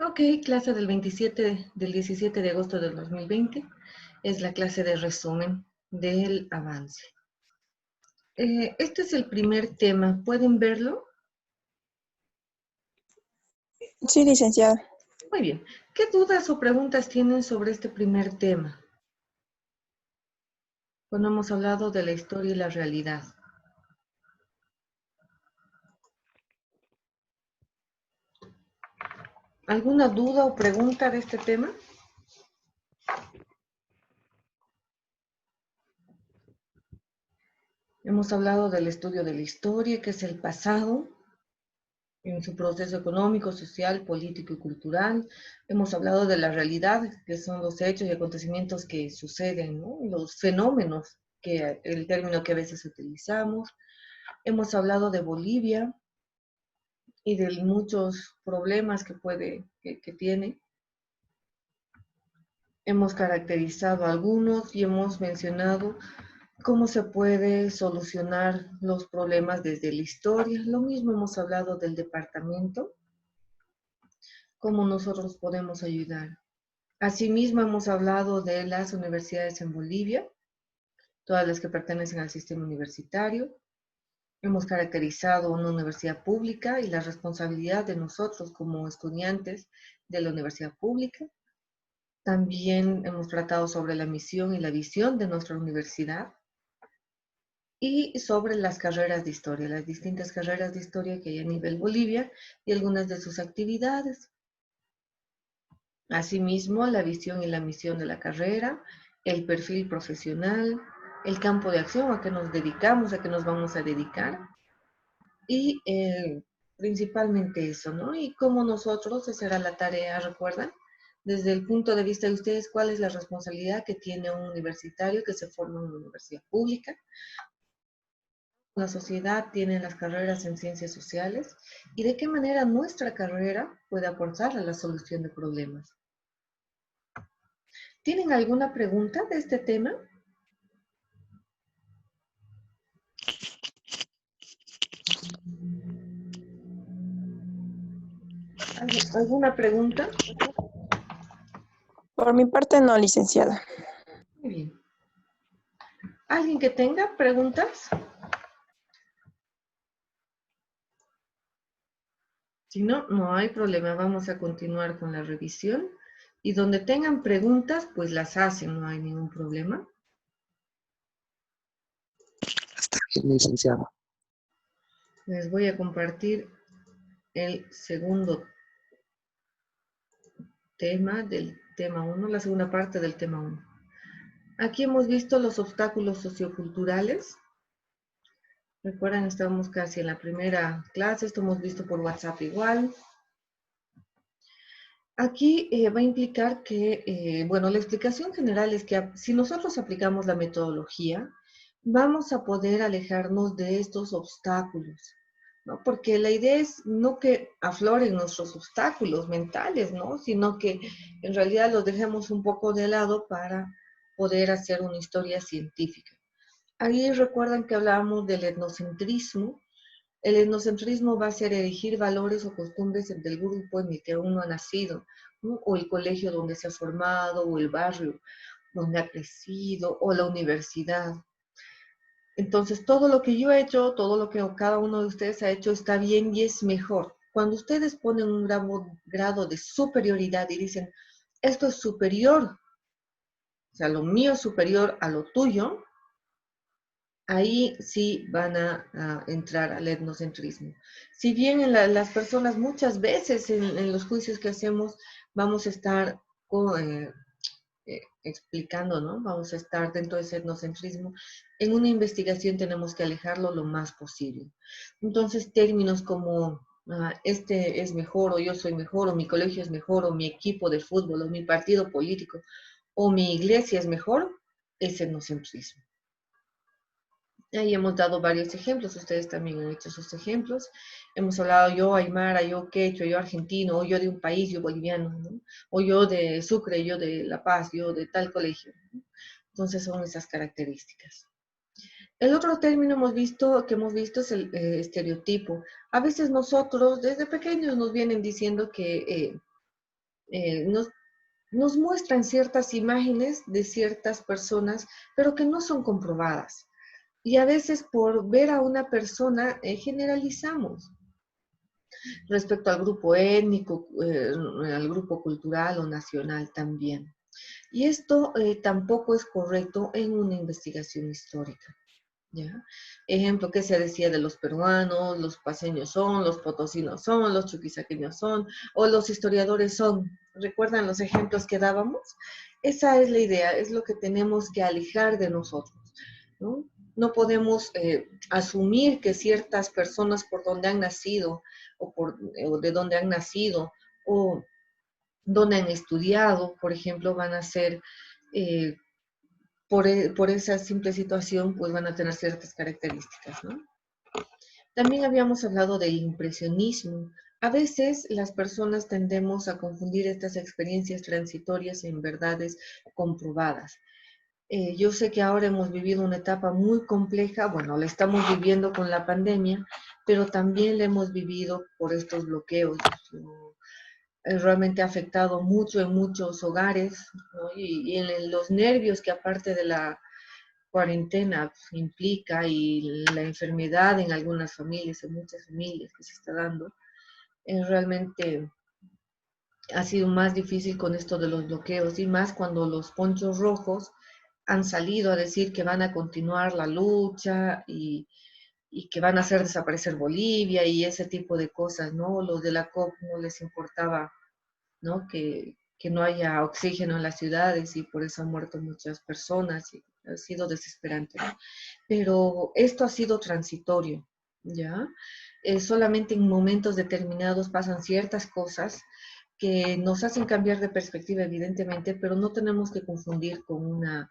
Ok, clase del 17 de agosto del 2020. Es la clase de resumen del avance. Este es el primer tema. ¿Pueden verlo? Sí, licenciada. Muy bien. ¿Qué dudas o preguntas tienen sobre este primer tema? Cuando hemos hablado de la historia y la realidad. ¿Alguna duda o pregunta de este tema? Hemos hablado del estudio de la historia, que es el pasado, en su proceso económico, social, político y cultural. Hemos hablado de la realidad, que son los hechos y acontecimientos que suceden, ¿no? Los fenómenos, que el término que a veces utilizamos. Hemos hablado de Bolivia y de muchos problemas que tiene. Hemos caracterizado algunos y hemos mencionado cómo se puede solucionar los problemas desde la historia. Lo mismo hemos hablado del departamento, cómo nosotros podemos ayudar. Asimismo, hemos hablado de las universidades en Bolivia, todas las que pertenecen al sistema universitario. Hemos caracterizado una universidad pública y la responsabilidad de nosotros como estudiantes de la universidad pública. También hemos tratado sobre la misión y la visión de nuestra universidad y sobre las carreras de historia, las distintas carreras de historia que hay a nivel Bolivia y algunas de sus actividades. Asimismo, la visión y la misión de la carrera, el perfil profesional, el campo de acción a que nos dedicamos, a que nos vamos a dedicar y principalmente eso, ¿no? Y cómo nosotros, esa era la tarea, ¿recuerdan? Desde el punto de vista de ustedes, ¿cuál es la responsabilidad que tiene un universitario que se forma en una universidad pública? La sociedad tiene las carreras en ciencias sociales y de qué manera nuestra carrera puede aportar a la solución de problemas. ¿Tienen alguna pregunta de este tema? ¿Alguna pregunta? Por mi parte, no, licenciada. Muy bien. ¿Alguien que tenga preguntas? Si no, no hay problema. Vamos a continuar con la revisión. Y donde tengan preguntas, pues las hacen, no hay ningún problema. Está bien, licenciado. Les voy a compartir el segundo tema del tema 1, la segunda parte del tema 1. Aquí hemos visto los obstáculos socioculturales. Recuerden, estamos casi en la primera clase, esto hemos visto por WhatsApp igual. Aquí va a implicar que, bueno, la explicación general es que si nosotros aplicamos la metodología, vamos a poder alejarnos de estos obstáculos, ¿no? Porque la idea es no que afloren nuestros obstáculos mentales, ¿no? Sino que en realidad los dejemos un poco de lado para poder hacer una historia científica. Ahí recuerdan que hablábamos del etnocentrismo. El etnocentrismo va a ser elegir valores o costumbres del grupo en el que uno ha nacido, ¿no? O el colegio donde se ha formado, o el barrio donde ha crecido, o la universidad. Entonces, todo lo que yo he hecho, todo lo que cada uno de ustedes ha hecho está bien y es mejor. Cuando ustedes ponen un grado de superioridad y dicen, esto es superior, o sea, lo mío es superior a lo tuyo, ahí sí van a entrar al etnocentrismo. Si bien las personas muchas veces en los juicios que hacemos vamos a estar explicando, ¿no? Vamos a estar dentro de ese etnocentrismo. En una investigación tenemos que alejarlo lo más posible. Entonces, términos como este es mejor, o yo soy mejor, o mi colegio es mejor, o mi equipo de fútbol, o mi partido político, o mi iglesia es mejor, es etnocentrismo. Ahí hemos dado varios ejemplos, ustedes también han hecho esos ejemplos. Hemos hablado yo aymara, yo quechua, yo argentino, o yo de un país, yo boliviano, ¿no? O yo de Sucre, yo de La Paz, yo de tal colegio, ¿no? Entonces son esas características. El otro término que hemos visto es el estereotipo. A veces nosotros desde pequeños nos vienen diciendo que nos, nos muestran ciertas imágenes de ciertas personas, pero que no son comprobadas. Y a veces por ver a una persona generalizamos respecto al grupo étnico, al grupo cultural o nacional también. Y esto tampoco es correcto en una investigación histórica. ¿Ya? Ejemplo, ¿qué se decía de los peruanos? Los paceños son, los potosinos son, los chuquisaqueños son, o los historiadores son. ¿Recuerdan los ejemplos que dábamos? Esa es la idea, es lo que tenemos que alejar de nosotros, ¿no? No podemos asumir que ciertas personas por donde han nacido, o de donde han nacido, o donde han estudiado, por ejemplo, van a ser eh, por esa simple situación, pues van a tener ciertas características, ¿no? También habíamos hablado del impresionismo. A veces las personas tendemos a confundir estas experiencias transitorias en verdades comprobadas. Yo sé que ahora hemos vivido una etapa muy compleja, bueno, la estamos viviendo con la pandemia, pero también la hemos vivido por estos bloqueos. Realmente ha afectado mucho en muchos hogares, ¿no? Y en los nervios que aparte de la cuarentena implica y la enfermedad en algunas familias, en muchas familias que se está dando, realmente ha sido más difícil con esto de los bloqueos y más cuando los ponchos rojos han salido a decir que van a continuar la lucha y que van a hacer desaparecer Bolivia y ese tipo de cosas, ¿no? Los de la COP no les importaba, ¿no? Que no haya oxígeno en las ciudades y por eso han muerto muchas personas y ha sido desesperante, ¿no? Pero esto ha sido transitorio, ¿ya? Solamente en momentos determinados pasan ciertas cosas que nos hacen cambiar de perspectiva, evidentemente, pero no tenemos que confundir con una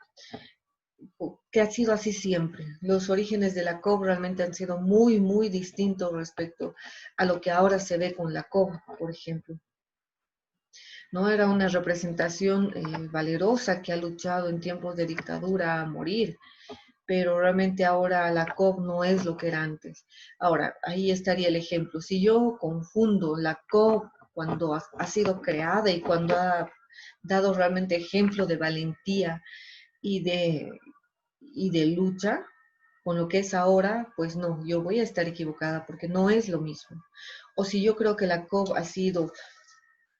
que ha sido así siempre. Los orígenes de la COP realmente han sido muy, muy distintos respecto a lo que ahora se ve con la COP, por ejemplo. ¿No? Era una representación valerosa que ha luchado en tiempos de dictadura a morir, pero realmente ahora la COP no es lo que era antes. Ahora, ahí estaría el ejemplo. Si yo confundo la COP cuando ha sido creada y cuando ha dado realmente ejemplo de valentía y de lucha, con lo que es ahora, pues no, yo voy a estar equivocada porque no es lo mismo. O si yo creo que la COP ha sido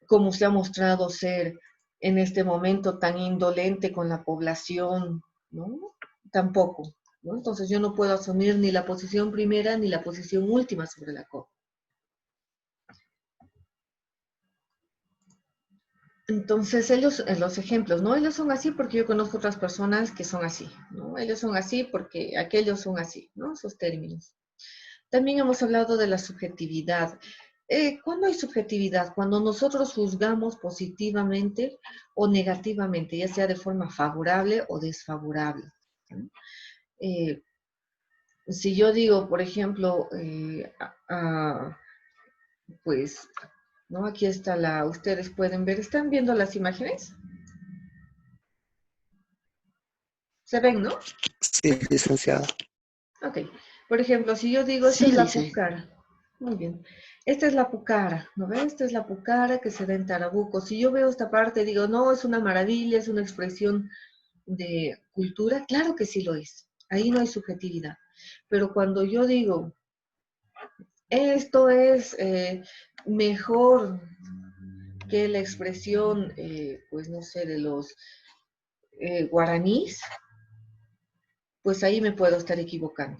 como se ha mostrado ser en este momento tan indolente con la población, ¿no? Tampoco, ¿no? Entonces yo no puedo asumir ni la posición primera ni la posición última sobre la COP. Entonces ellos, los ejemplos, ¿no? Ellos son así porque yo conozco otras personas que son así, ¿no? Ellos son así porque aquellos son así, ¿no? Esos términos. También hemos hablado de la subjetividad. ¿Cuándo hay subjetividad? Cuando nosotros juzgamos positivamente o negativamente, ya sea de forma favorable o desfavorable, ¿no? Eh, si yo digo, por ejemplo, pues, ¿no? Aquí está ustedes pueden ver, ¿están viendo las imágenes? ¿Se ven, no? Sí, licenciada. Ok. Por ejemplo, si yo digo, esta Sí, es la lice. pucara. Muy bien. Esta es la pucara, ¿no ves? Esta es la pucara que se da en Tarabuco. Si yo veo esta parte, digo, no, es una maravilla, es una expresión de cultura. Claro que sí lo es. Ahí no hay subjetividad. Pero cuando yo digo, esto es mejor que la expresión, pues no sé, de los guaraníes, pues ahí me puedo estar equivocando.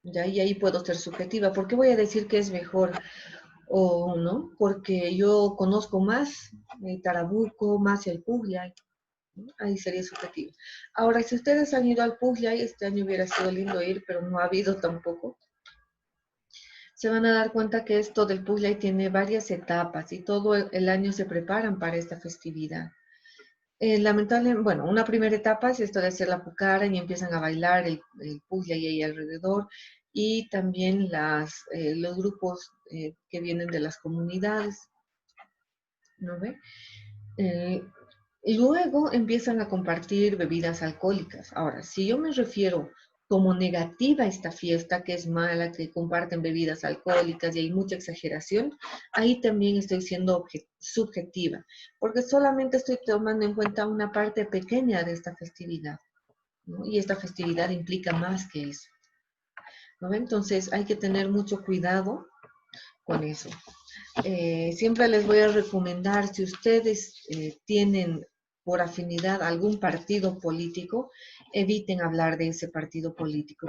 ¿Ya? Y ahí puedo ser subjetiva. ¿Por qué voy a decir que es mejor o no? Porque yo conozco más Tarabuco, más el Pugliay, ¿no? Ahí sería subjetivo. Ahora, si ustedes han ido al Pugliay, este año hubiera sido lindo ir, pero no ha habido tampoco. Se van a dar cuenta que esto del Pugliay tiene varias etapas y todo el año se preparan para esta festividad. Lamentablemente, bueno, una primera etapa es esto de hacer la pucara y empiezan a bailar el Pugliay ahí alrededor y también los grupos que vienen de las comunidades, ¿no ve? Eh, y luego empiezan a compartir bebidas alcohólicas. Ahora, si yo me refiero como negativa esta fiesta, que es mala, que comparten bebidas alcohólicas y hay mucha exageración, ahí también estoy siendo subjetiva, porque solamente estoy tomando en cuenta una parte pequeña de esta festividad, ¿no? Y esta festividad implica más que eso, ¿no? Entonces hay que tener mucho cuidado con eso. Siempre les voy a recomendar, si ustedes tienen por afinidad algún partido político, eviten hablar de ese partido político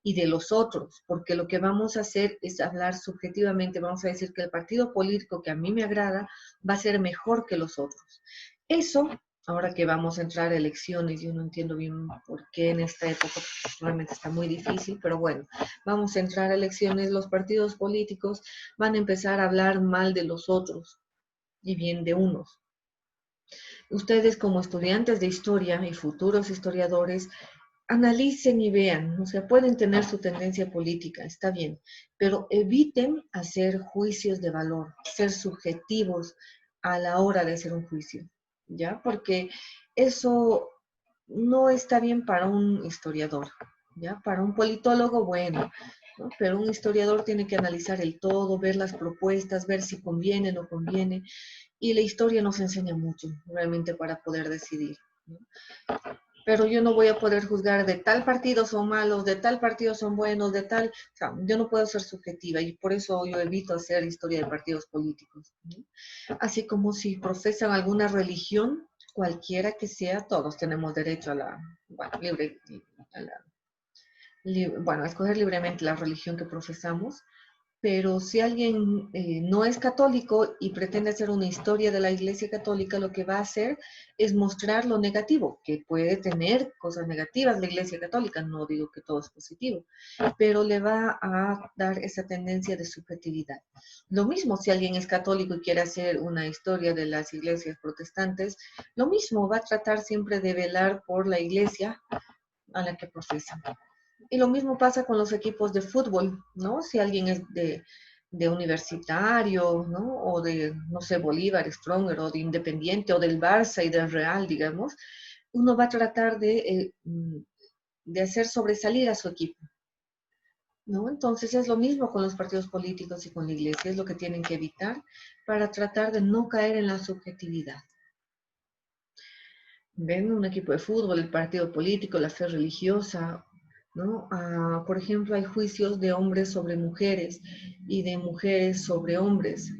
y de los otros, porque lo que vamos a hacer es hablar subjetivamente, vamos a decir que el partido político que a mí me agrada va a ser mejor que los otros. Eso, ahora que vamos a entrar a elecciones, yo no entiendo bien por qué en esta época, realmente está muy difícil, pero bueno, vamos a entrar a elecciones, los partidos políticos van a empezar a hablar mal de los otros y bien de unos. Ustedes como estudiantes de historia y futuros historiadores, analicen y vean, o sea, pueden tener su tendencia política, está bien, pero eviten hacer juicios de valor, ser subjetivos a la hora de hacer un juicio, ¿ya? Porque eso no está bien para un historiador, ¿ya? Para un politólogo, bueno, ¿no? Pero un historiador tiene que analizar el todo, ver las propuestas, ver si conviene o no conviene, y la historia nos enseña mucho, realmente, para poder decidir, ¿no? Pero yo no voy a poder juzgar de tal partido son malos, de tal partido son buenos, de tal, o sea, yo no puedo ser subjetiva y por eso yo evito hacer historia de partidos políticos, ¿no? Así como si profesan alguna religión, cualquiera que sea, todos tenemos derecho a la, bueno, a la, bueno, a escoger libremente la religión que profesamos, pero si alguien no es católico y pretende hacer una historia de la Iglesia Católica, lo que va a hacer es mostrar lo negativo, que puede tener cosas negativas la Iglesia Católica, no digo que todo es positivo, pero le va a dar esa tendencia de subjetividad. Lo mismo si alguien es católico y quiere hacer una historia de las iglesias protestantes, lo mismo va a tratar siempre de velar por la iglesia a la que profesa. Y lo mismo pasa con los equipos de fútbol, ¿no? Si alguien es de Universitario, ¿no? O de, no sé, Bolívar, Stronger, o de Independiente, o del Barça y del Real, digamos, uno va a tratar de hacer sobresalir a su equipo, ¿no? Entonces es lo mismo con los partidos políticos y con la iglesia, es lo que tienen que evitar para tratar de no caer en la subjetividad. Ven un equipo de fútbol, el partido político, la fe religiosa, ¿no? Por ejemplo, hay juicios de hombres sobre mujeres y de mujeres sobre hombres,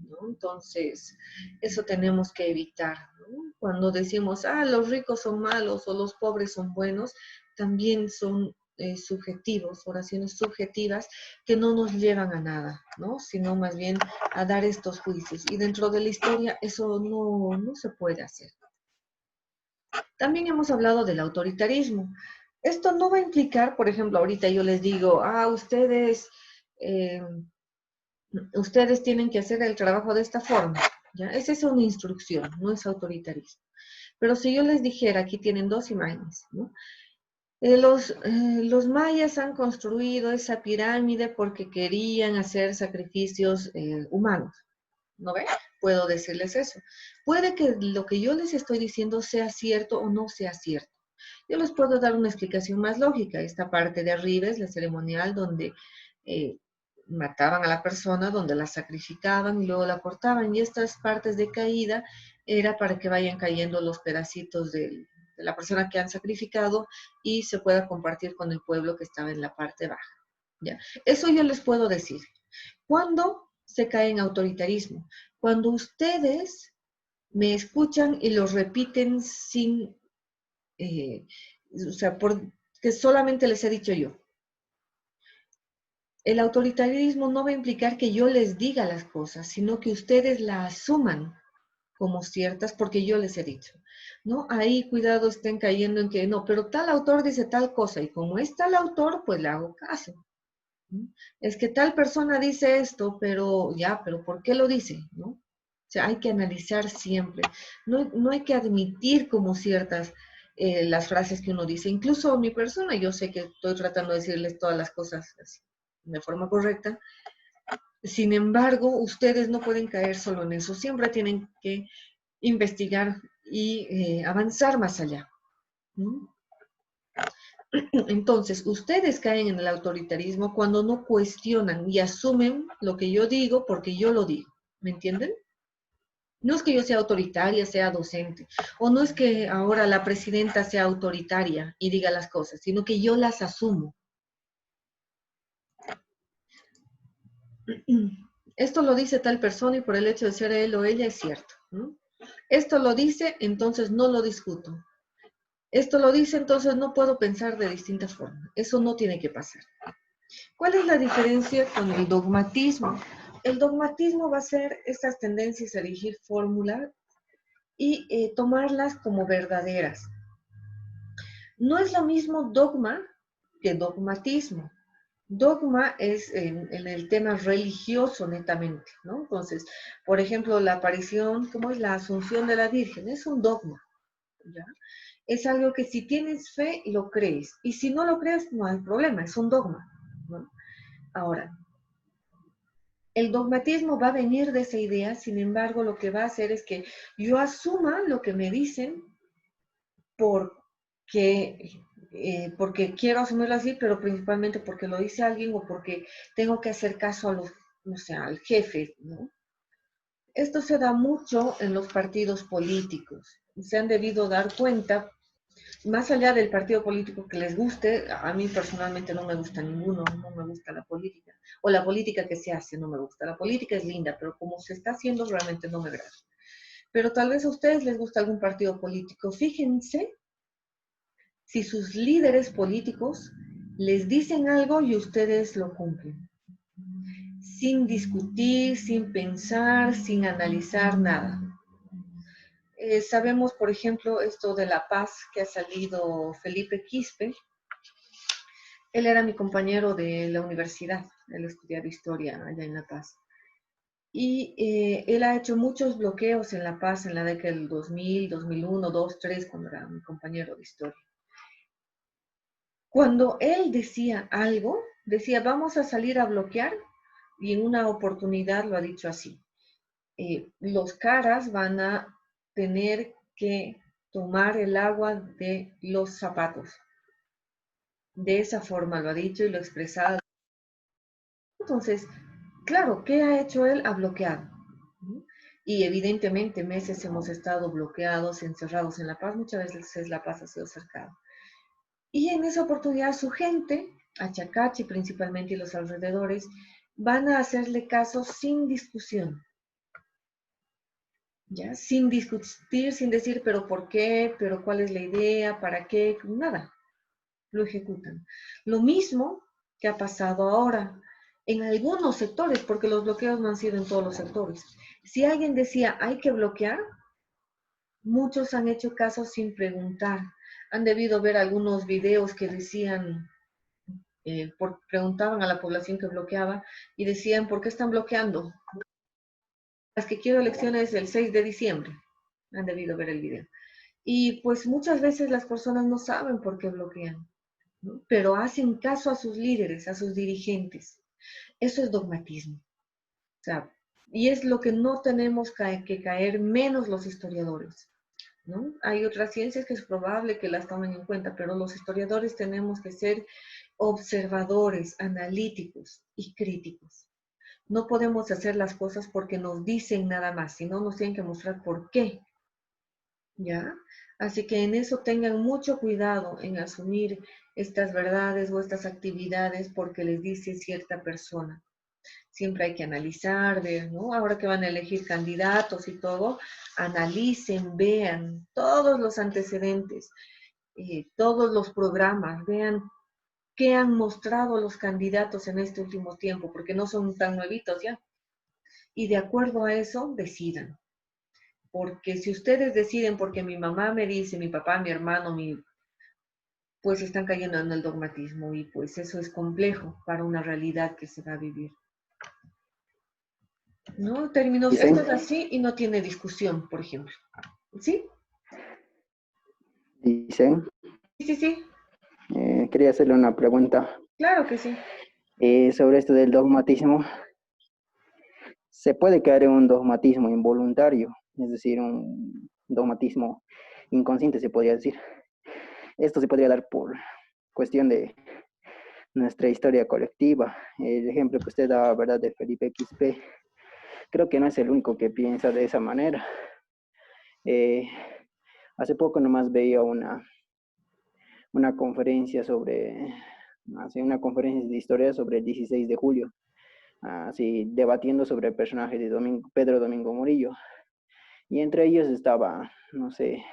¿no? Entonces, eso tenemos que evitar, ¿no? Cuando decimos, los ricos son malos o los pobres son buenos, también son subjetivos, oraciones subjetivas que no nos llevan a nada, ¿no? Sino más bien a dar estos juicios. Y dentro de la historia eso no se puede hacer. También hemos hablado del autoritarismo. Esto no va a implicar, por ejemplo, ahorita yo les digo, eh, ustedes tienen que hacer el trabajo de esta forma, ¿ya? Esa es una instrucción, no es autoritarismo. Pero si yo les dijera, aquí tienen dos imágenes, ¿no? Los mayas han construido esa pirámide porque querían hacer sacrificios humanos, ¿no ve? Puedo decirles eso. Puede que lo que yo les estoy diciendo sea cierto o no sea cierto. Yo les puedo dar una explicación más lógica. Esta parte de arriba es la ceremonial donde eh, mataban a la persona, donde la sacrificaban y luego la cortaban. Y estas partes de caída era para que vayan cayendo los pedacitos de la persona que han sacrificado y se pueda compartir con el pueblo que estaba en la parte baja, ¿ya? Eso yo les puedo decir. ¿Cuándo se cae en autoritarismo? Cuando ustedes me escuchan y lo repiten sin, o sea, porque solamente les he dicho yo. El autoritarismo no va a implicar que yo les diga las cosas, sino que ustedes las asuman como ciertas porque yo les he dicho, ¿no? Ahí cuidado estén cayendo en que no, pero tal autor dice tal cosa y como es tal autor, pues le hago caso. Es que tal persona dice esto, pero ya, pero ¿por qué lo dice? ¿No? O sea, hay que analizar siempre. No hay que admitir como ciertas las frases que uno dice. Incluso mi persona, yo sé que estoy tratando de decirles todas las cosas así, de forma correcta. Sin embargo, ustedes no pueden caer solo en eso. Siempre tienen que investigar y avanzar más allá, ¿no? Entonces, ustedes caen en el autoritarismo cuando no cuestionan y asumen lo que yo digo porque yo lo digo. ¿Me entienden? No es que yo sea autoritaria, sea docente, o no es que ahora la presidenta sea autoritaria y diga las cosas, sino que yo las asumo. Esto lo dice tal persona y por el hecho de ser él o ella es cierto, ¿no? Esto lo dice, entonces no lo discuto. Esto lo dice, entonces no puedo pensar de distintas formas. Eso no tiene que pasar. ¿Cuál es la diferencia con el dogmatismo? El dogmatismo va a ser estas tendencias a elegir fórmulas y tomarlas como verdaderas. No es lo mismo dogma que dogmatismo. Dogma es en el tema religioso netamente, ¿no? Entonces, por ejemplo, la aparición, ¿cómo es la asunción de la Virgen? Es un dogma, ¿ya? Es algo que si tienes fe, lo crees. Y si no lo crees, no hay problema, es un dogma, ¿no? Ahora, el dogmatismo va a venir de esa idea, sin embargo, lo que va a hacer es que yo asuma lo que me dicen porque, porque quiero asumirlo así, pero principalmente porque lo dice alguien o porque tengo que hacer caso a los, no sé, al jefe, ¿no? Esto se da mucho en los partidos políticos. Se han debido dar cuenta, más allá del partido político que les guste, a mí personalmente no me gusta ninguno, no me gusta la política, o la política que se hace no me gusta. La política es linda, pero como se está haciendo realmente no me agrada. Pero tal vez a ustedes les gusta algún partido político. Fíjense si sus líderes políticos les dicen algo y ustedes lo cumplen, sin discutir, sin pensar, sin analizar nada. Sabemos, por ejemplo, esto de La Paz, que ha salido Felipe Quispe. Él era mi compañero de la universidad, él estudiaba historia allá en La Paz. Y él ha hecho muchos bloqueos en La Paz en la década del 2000, 2001, 2, 3, cuando era mi compañero de historia. Cuando él decía algo, decía, vamos a salir a bloquear, y en una oportunidad lo ha dicho así, los caras van a tener que tomar el agua de los zapatos. De esa forma lo ha dicho y lo ha expresado. Entonces, claro, ¿qué ha hecho él? Ha bloqueado. Y evidentemente meses hemos estado bloqueados, encerrados en La Paz, muchas veces La Paz ha sido cercada. Y en esa oportunidad su gente, Achacachi principalmente y los alrededores, van a hacerle caso sin discusión, ¿ya? Sin discutir, sin decir, pero ¿por qué? ¿Pero cuál es la idea? ¿Para qué? Nada, lo ejecutan. Lo mismo que ha pasado ahora en algunos sectores, porque los bloqueos no han sido en todos los sectores. Si alguien decía, hay que bloquear, muchos han hecho caso sin preguntar. Han debido ver algunos videos que decían, preguntaban a la población que bloqueaba y decían, ¿por qué están bloqueando? Las que quiero elecciones el 6 de diciembre. Han debido ver el video. Y pues muchas veces las personas no saben por qué bloquean, ¿no? Pero hacen caso a sus líderes, a sus dirigentes. Eso es dogmatismo. O sea, y es lo que no tenemos que caer menos los historiadores, ¿no? Hay otras ciencias que es probable que las tomen en cuenta, pero los historiadores tenemos que ser observadores, analíticos y críticos. No podemos hacer las cosas porque nos dicen nada más, sino nos tienen que mostrar por qué, ¿ya? Así que en eso tengan mucho cuidado en asumir estas verdades o estas actividades porque les dice cierta persona. Siempre hay que analizar, ver, ¿no? Ahora que van a elegir candidatos y todo, analicen, vean todos los antecedentes, todos los programas, vean qué han mostrado los candidatos en este último tiempo, porque no son tan nuevitos ya. Y de acuerdo a eso, decidan. Porque si ustedes deciden porque mi mamá me dice, mi papá, mi hermano, pues están cayendo en el dogmatismo y pues eso es complejo para una realidad que se va a vivir. ¿No? Términos, Dicen, esto es así y no tiene discusión, por ejemplo. ¿Sí? dicen, Sí, sí, sí. quería hacerle una pregunta Claro que sí. sobre esto del dogmatismo. ¿Se puede caer en un dogmatismo involuntario? Es decir, un dogmatismo inconsciente, se podría decir. Esto se podría dar cuestión de nuestra historia colectiva. El ejemplo que usted daba, ¿verdad?, de Felipe Quispe, creo que no es el único que piensa de esa manera. Hace poco nomás veía una conferencia una conferencia de historia sobre el 16 de julio, así debatiendo sobre el personaje de Pedro Domingo Murillo. Y entre ellos estaba, no sé,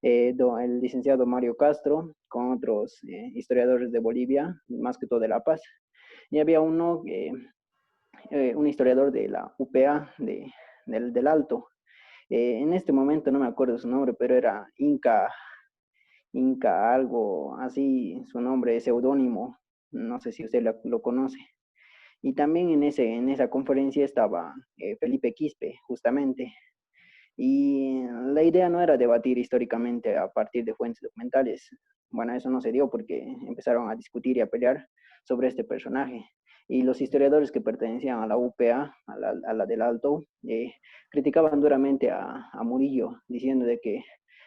el licenciado Mario Castro con otros historiadores de Bolivia, más que todo de La Paz. Y había un historiador de la UPA del Alto. En este momento no me acuerdo su nombre, pero era Inca algo así, su nombre es seudónimo, no sé si usted lo conoce. Y también en esa conferencia estaba Felipe Quispe, justamente. Y la idea no era debatir históricamente a partir de fuentes documentales. Bueno, eso no se dio porque empezaron a discutir y a pelear sobre este personaje. Y los historiadores que pertenecían a la UPA, a la del Alto, criticaban duramente a Murillo, diciendo de que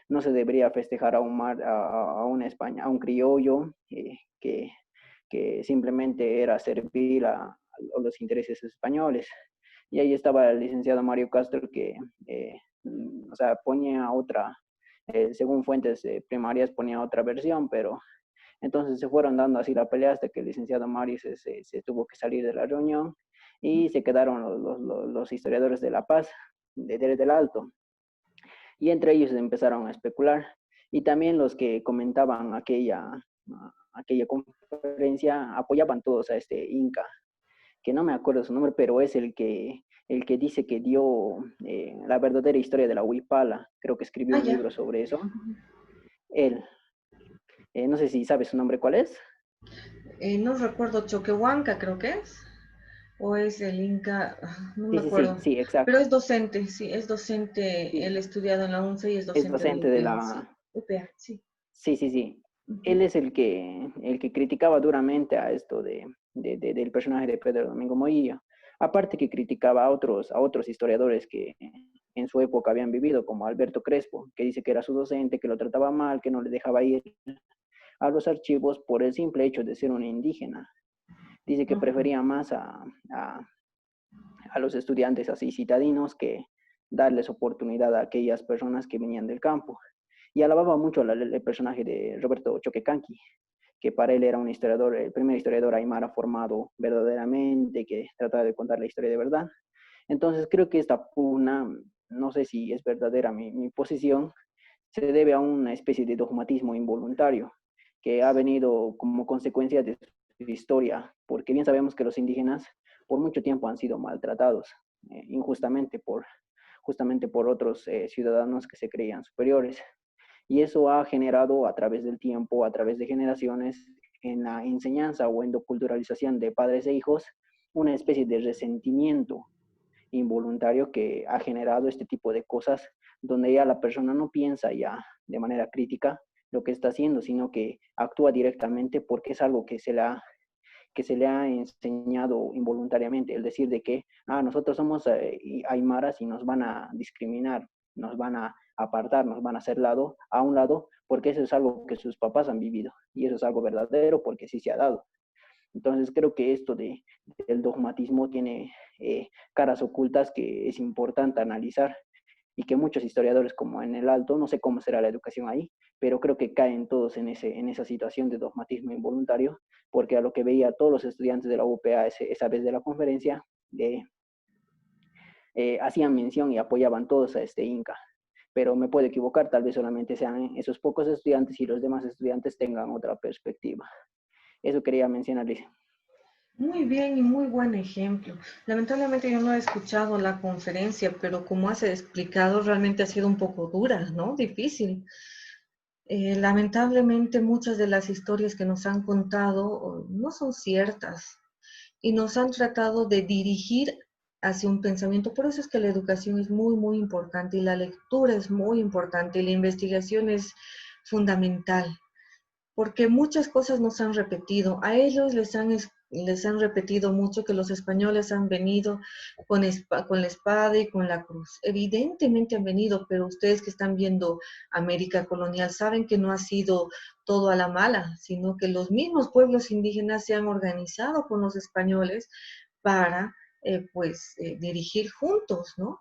no se debería festejar a una España, a un criollo que simplemente era servir a los intereses españoles. Y ahí estaba el licenciado Mario Castro que, o sea, ponía otra, según fuentes primarias ponía otra versión, pero entonces se fueron dando así la pelea hasta que el licenciado Mario se tuvo que salir de la reunión y se quedaron los historiadores de La Paz, del Alto, y entre ellos empezaron a especular. Y también los que comentaban aquella conferencia apoyaban todos a este Inca, que no me acuerdo su nombre, pero es el que dice que dio la verdadera historia de la Huipala. Creo que escribió Ah, un ya. libro sobre eso. Él, no sé si sabe su nombre cuál es. No recuerdo, Choquehuanca creo que es, o es el Inca, no me Sí, sí, sí, acuerdo, sí, pero exacto. es docente, sí, es docente, él Sí, ha estudiado en la UNCE y es es docente docente de sí, la... UPA, sí. Sí, sí, sí. Ujú. Él es el que criticaba duramente a esto del personaje de Pedro Domingo Morillo. Aparte que criticaba a otros historiadores que en su época habían vivido, como Alberto Crespo, que dice que era su docente, que lo trataba mal, que no le dejaba ir a los archivos por el simple hecho de ser un indígena. Dice que Ujú. prefería más a los estudiantes así citadinos que darles oportunidad a aquellas personas que venían del campo. Y alababa mucho el personaje de Roberto Choquecanqui, que para él era un historiador, el primer historiador aymara formado verdaderamente, que trataba de contar la historia de verdad. Entonces creo que esta pugna, no sé si es verdadera mi posición, se debe a una especie de dogmatismo involuntario que ha venido como consecuencia de su historia, porque bien sabemos que los indígenas por mucho tiempo han sido maltratados injustamente justamente por otros ciudadanos que se creían superiores. Y eso ha generado a través del tiempo, a través de generaciones, en la enseñanza o endoculturalización de padres e hijos, una especie de resentimiento involuntario que ha generado este tipo de cosas donde ya la persona no piensa ya de manera crítica lo que está haciendo, sino que actúa directamente porque es algo que se le ha enseñado involuntariamente, el decir de que nosotros somos aymaras y nos van a discriminar, nos van a apartar, nos van a hacer a un lado, porque eso es algo que sus papás han vivido y eso es algo verdadero porque sí se ha dado. Entonces creo que esto del dogmatismo tiene caras ocultas que es importante analizar y que muchos historiadores como en el Alto, no sé cómo será la educación ahí, pero creo que caen todos en esa situación de dogmatismo involuntario, porque a lo que veía todos los estudiantes de la UPA esa vez de la conferencia, hacían mención y apoyaban todos a este Inca. Pero me puedo equivocar, tal vez solamente sean esos pocos estudiantes y los demás estudiantes tengan otra perspectiva. Eso quería mencionarles. Muy bien y muy buen ejemplo. Lamentablemente yo no he escuchado la conferencia, pero como has explicado, realmente ha sido un poco dura, ¿no? Difícil. Lamentablemente muchas de las historias que nos han contado no son ciertas y nos han tratado de dirigir hacia un pensamiento. Por eso es que la educación es muy, muy importante y la lectura es muy importante y la investigación es fundamental, porque muchas cosas nos han repetido. A ellos les han Les han repetido mucho que los españoles han venido con la espada y con la cruz. Evidentemente han venido, pero ustedes que están viendo América colonial saben que no ha sido todo a la mala, sino que los mismos pueblos indígenas se han organizado con los españoles para, dirigir juntos, ¿no?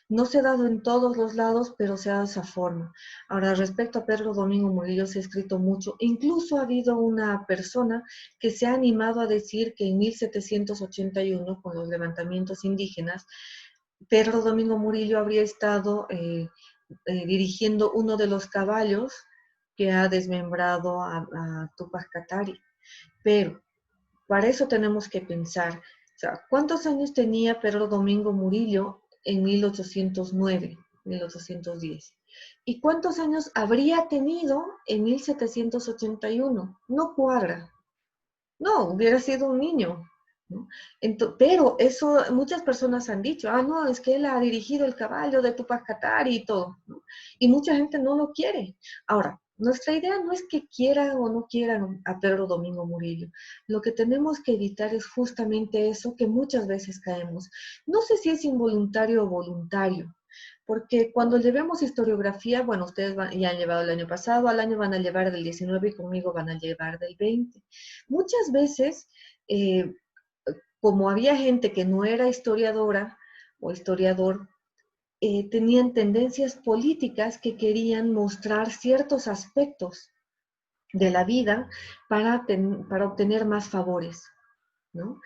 No se ha dado en todos los lados, pero se ha dado esa forma. Ahora, respecto a Pedro Domingo Murillo, se ha escrito mucho. Incluso ha habido una persona que se ha animado a decir que en 1781, con los levantamientos indígenas, Pedro Domingo Murillo habría estado dirigiendo uno de los caballos que ha desmembrado a Tupac Katari. Pero para eso tenemos que pensar, o sea, ¿cuántos años tenía Pedro Domingo Murillo en 1809, 1810? ¿Y cuántos años habría tenido en 1781? No cuadra. No, hubiera sido un niño, ¿no? Pero eso muchas personas han dicho, no, es que él ha dirigido el caballo de Tupac Katari y todo, ¿no? Y mucha gente no lo quiere. Ahora, nuestra idea no es que quieran o no quieran a Pedro Domingo Murillo. Lo que tenemos que evitar es justamente eso que muchas veces caemos. No sé si es involuntario o voluntario, porque cuando llevemos historiografía, bueno, ustedes ya han llevado el año pasado, al año van a llevar del 19 y conmigo van a llevar del 20. Muchas veces, eh, como había gente que no era historiadora o historiador, tenían tendencias políticas que querían mostrar ciertos aspectos de la vida para obtener más favores, ¿no?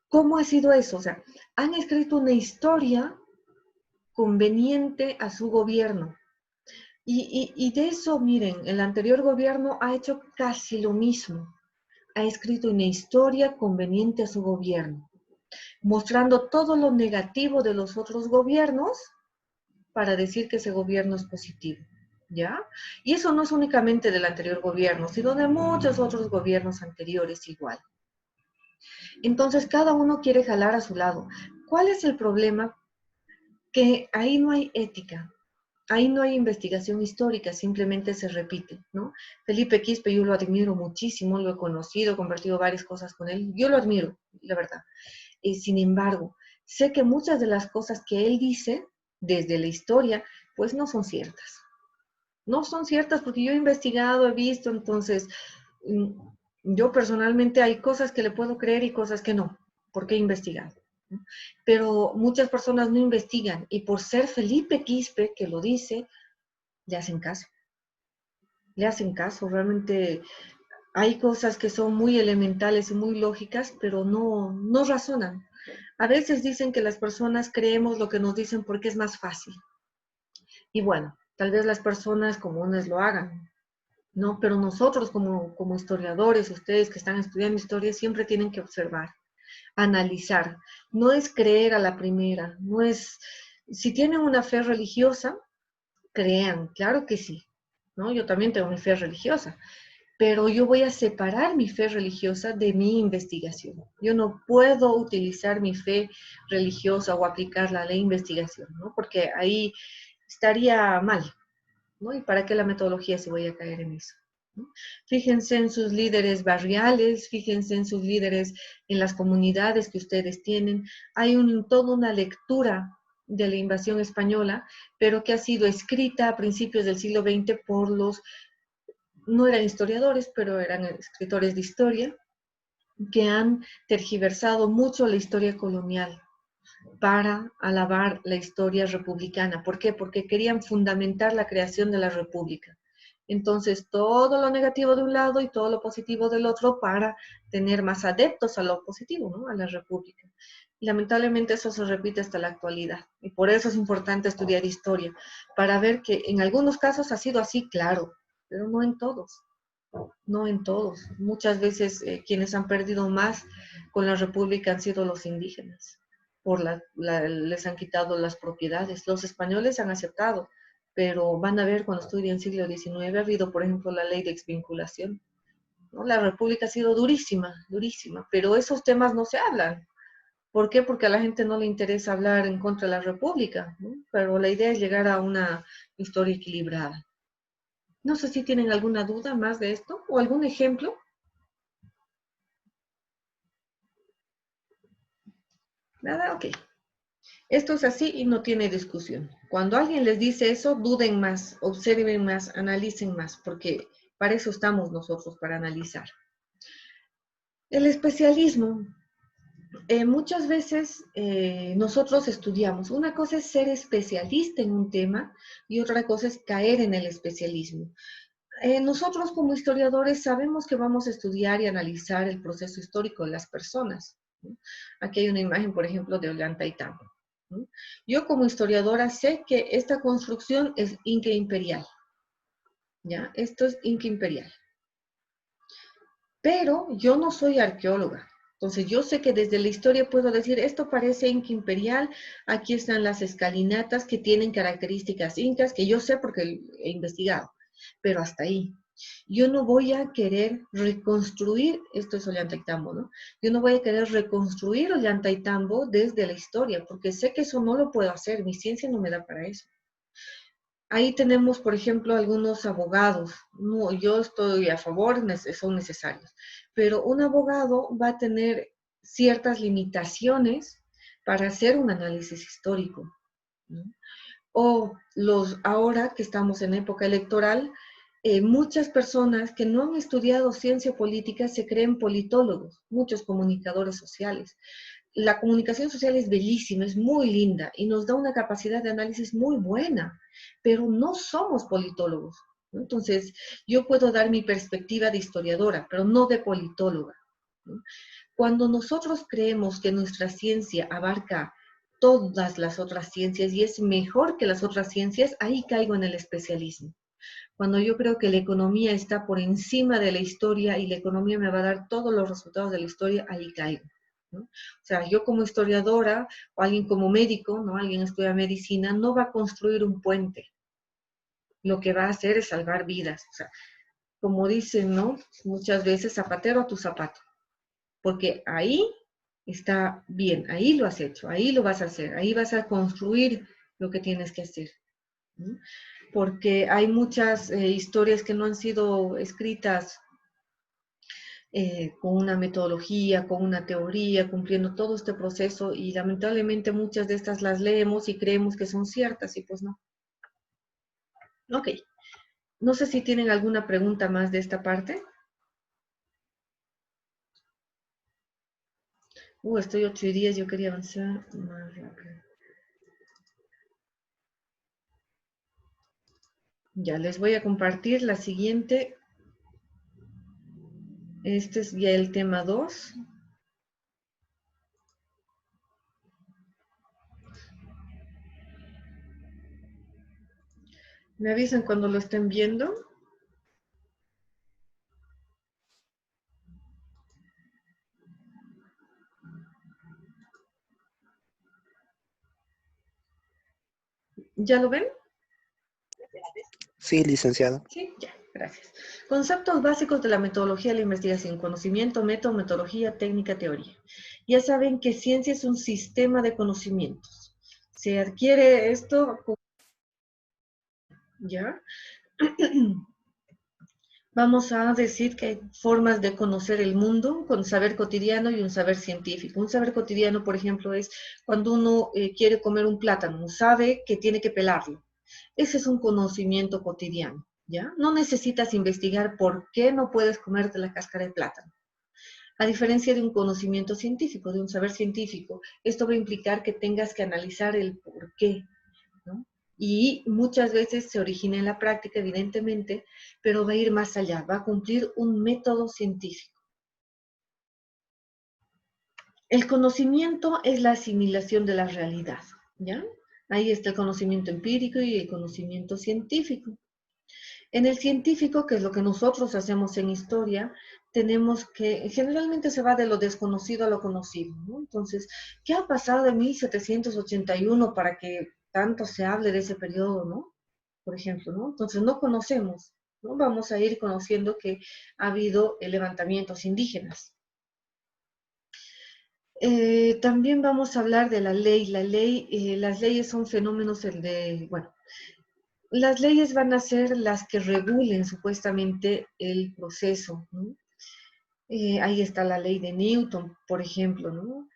¿Cómo ha sido eso? O sea, han escrito una historia conveniente a su gobierno. Y de eso, miren, el anterior gobierno ha hecho casi lo mismo. Ha escrito una historia conveniente a su gobierno, mostrando todo lo negativo de los otros gobiernos para decir que ese gobierno es positivo, ¿ya? Y eso no es únicamente del anterior gobierno, sino de muchos otros gobiernos anteriores igual. Entonces, cada uno quiere jalar a su lado. ¿Cuál es el problema? Que ahí no hay ética. Ahí no hay investigación histórica, simplemente se repite, ¿no? Felipe Quispe yo lo admiro muchísimo, lo he conocido, he compartido varias cosas con él, yo lo admiro, la verdad. Sin embargo, sé que muchas de las cosas que él dice desde la historia, pues no son ciertas. No son ciertas porque yo he investigado, he visto, entonces, mm, yo personalmente hay cosas que le puedo creer y cosas que no, porque he investigado, ¿no? Pero muchas personas no investigan y por ser Felipe Quispe que lo dice, le hacen caso. Le hacen caso, realmente hay cosas que son muy elementales y muy lógicas, pero no razonan. A veces dicen que las personas creemos lo que nos dicen porque es más fácil. Y bueno, tal vez las personas comunes lo hagan, ¿no? Pero nosotros como historiadores, ustedes que están estudiando historia, siempre tienen que observar, analizar. No es creer a la primera, no es... Si tienen una fe religiosa, crean, claro que sí, ¿no? Yo también tengo mi fe religiosa, pero yo voy a separar mi fe religiosa de mi investigación. Yo no puedo utilizar mi fe religiosa o aplicarla a la investigación, ¿no? Porque ahí estaría mal, ¿no? ¿Y para qué la metodología si voy a caer en eso? ¿No? Fíjense en sus líderes barriales, fíjense en sus líderes en las comunidades que ustedes tienen. Hay toda una lectura de la invasión española, pero que ha sido escrita a principios del siglo XX por no eran historiadores, pero eran escritores de historia, que han tergiversado mucho la historia colonial para alabar la historia republicana. ¿Por qué? Porque querían fundamentar la creación de la república. Entonces, todo lo negativo de un lado y todo lo positivo del otro para tener más adeptos a lo positivo, ¿no? A la república. Y lamentablemente eso se repite hasta la actualidad. Y por eso es importante estudiar historia, para ver que en algunos casos ha sido así, claro, pero no en todos. No en todos. Muchas veces quienes han perdido más con la república han sido los indígenas. Les han quitado las propiedades. Los españoles han aceptado, pero van a ver cuando estudien siglo XIX, ha habido, por ejemplo, la ley de exvinculación, ¿no? La república ha sido durísima, durísima, pero esos temas no se hablan. ¿Por qué? Porque a la gente no le interesa hablar en contra de la república, ¿no? Pero la idea es llegar a una historia equilibrada. No sé si tienen alguna duda más de esto o algún ejemplo. Nada, ok. Esto es así y no tiene discusión. Cuando alguien les dice eso, duden más, observen más, analicen más, porque para eso estamos nosotros, para analizar. El especialismo, muchas veces nosotros estudiamos. Una cosa es ser especialista en un tema y otra cosa es caer en el especialismo. Nosotros como historiadores sabemos que vamos a estudiar y analizar el proceso histórico de las personas, ¿no? Aquí hay una imagen, por ejemplo, de Ollantaytambo, ¿no? Yo como historiadora sé que esta construcción es Inca imperial, ¿ya? Esto es Inca imperial. Pero yo no soy arqueóloga. Entonces yo sé que desde la historia puedo decir, esto parece Inca imperial, aquí están las escalinatas que tienen características incas, que yo sé porque he investigado, pero hasta ahí. Yo no voy a querer reconstruir, esto es Ollantaytambo, ¿no? Yo no voy a querer reconstruir Ollantaytambo desde la historia, porque sé que eso no lo puedo hacer, mi ciencia no me da para eso. Ahí tenemos, por ejemplo, algunos abogados. No, yo estoy a favor, son necesarios. Pero un abogado va a tener ciertas limitaciones para hacer un análisis histórico, ¿no? O ahora que estamos en época electoral, muchas personas que no han estudiado ciencia política se creen politólogos, muchos comunicadores sociales. La comunicación social es bellísima, es muy linda y nos da una capacidad de análisis muy buena, pero no somos politólogos, ¿no? Entonces, yo puedo dar mi perspectiva de historiadora, pero no de politóloga, ¿no? Cuando nosotros creemos que nuestra ciencia abarca todas las otras ciencias y es mejor que las otras ciencias, ahí caigo en el especialismo. Cuando yo creo que la economía está por encima de la historia y la economía me va a dar todos los resultados de la historia, ahí caigo, ¿no? O sea, yo como historiadora o alguien como médico, ¿no? Alguien estudia medicina, no va a construir un puente. Lo que va a hacer es salvar vidas. O sea, como dicen, ¿no? Muchas veces, zapatero a tu zapato. Porque ahí está bien, ahí lo has hecho, ahí lo vas a hacer, ahí vas a construir lo que tienes que hacer, ¿no? Porque hay muchas historias que no han sido escritas con una metodología, con una teoría, cumpliendo todo este proceso y lamentablemente muchas de estas las leemos y creemos que son ciertas y pues no. Ok, no sé si tienen alguna pregunta más de esta parte. Estoy 8:10, yo quería avanzar más rápido. Ya les voy a compartir la siguiente. Este es ya el tema 2. Me avisan cuando lo estén viendo. ¿Ya lo ven? Sí, licenciado. Sí, ya, gracias. Conceptos básicos de la metodología de la investigación: conocimiento, método, metodología, técnica, teoría. Ya saben que ciencia es un sistema de conocimientos. Se adquiere esto, ¿ya? Vamos a decir que hay formas de conocer el mundo con saber cotidiano y un saber científico. Un saber cotidiano, por ejemplo, es cuando uno quiere comer un plátano, sabe que tiene que pelarlo. Ese es un conocimiento cotidiano, ¿ya? No necesitas investigar por qué no puedes comerte la cáscara de plátano. A diferencia de un conocimiento científico, de un saber científico, esto va a implicar que tengas que analizar el por qué, ¿no? Y muchas veces se origina en la práctica, evidentemente, pero va a ir más allá, va a cumplir un método científico. El conocimiento es la asimilación de la realidad, ¿ya? Ahí está el conocimiento empírico y el conocimiento científico. En el científico, que es lo que nosotros hacemos en historia, tenemos que, generalmente se va de lo desconocido a lo conocido, ¿no? Entonces, ¿qué ha pasado en 1781 para que tanto se hable de ese periodo, ¿no? Por ejemplo, ¿no? Entonces, no conocemos, ¿no? Vamos a ir conociendo que ha habido levantamientos indígenas. También vamos a hablar de la ley. Las leyes son fenómenos bueno, las leyes van a ser las que regulen supuestamente el proceso, ¿no? Ahí está la ley de Newton, por ejemplo, ¿no?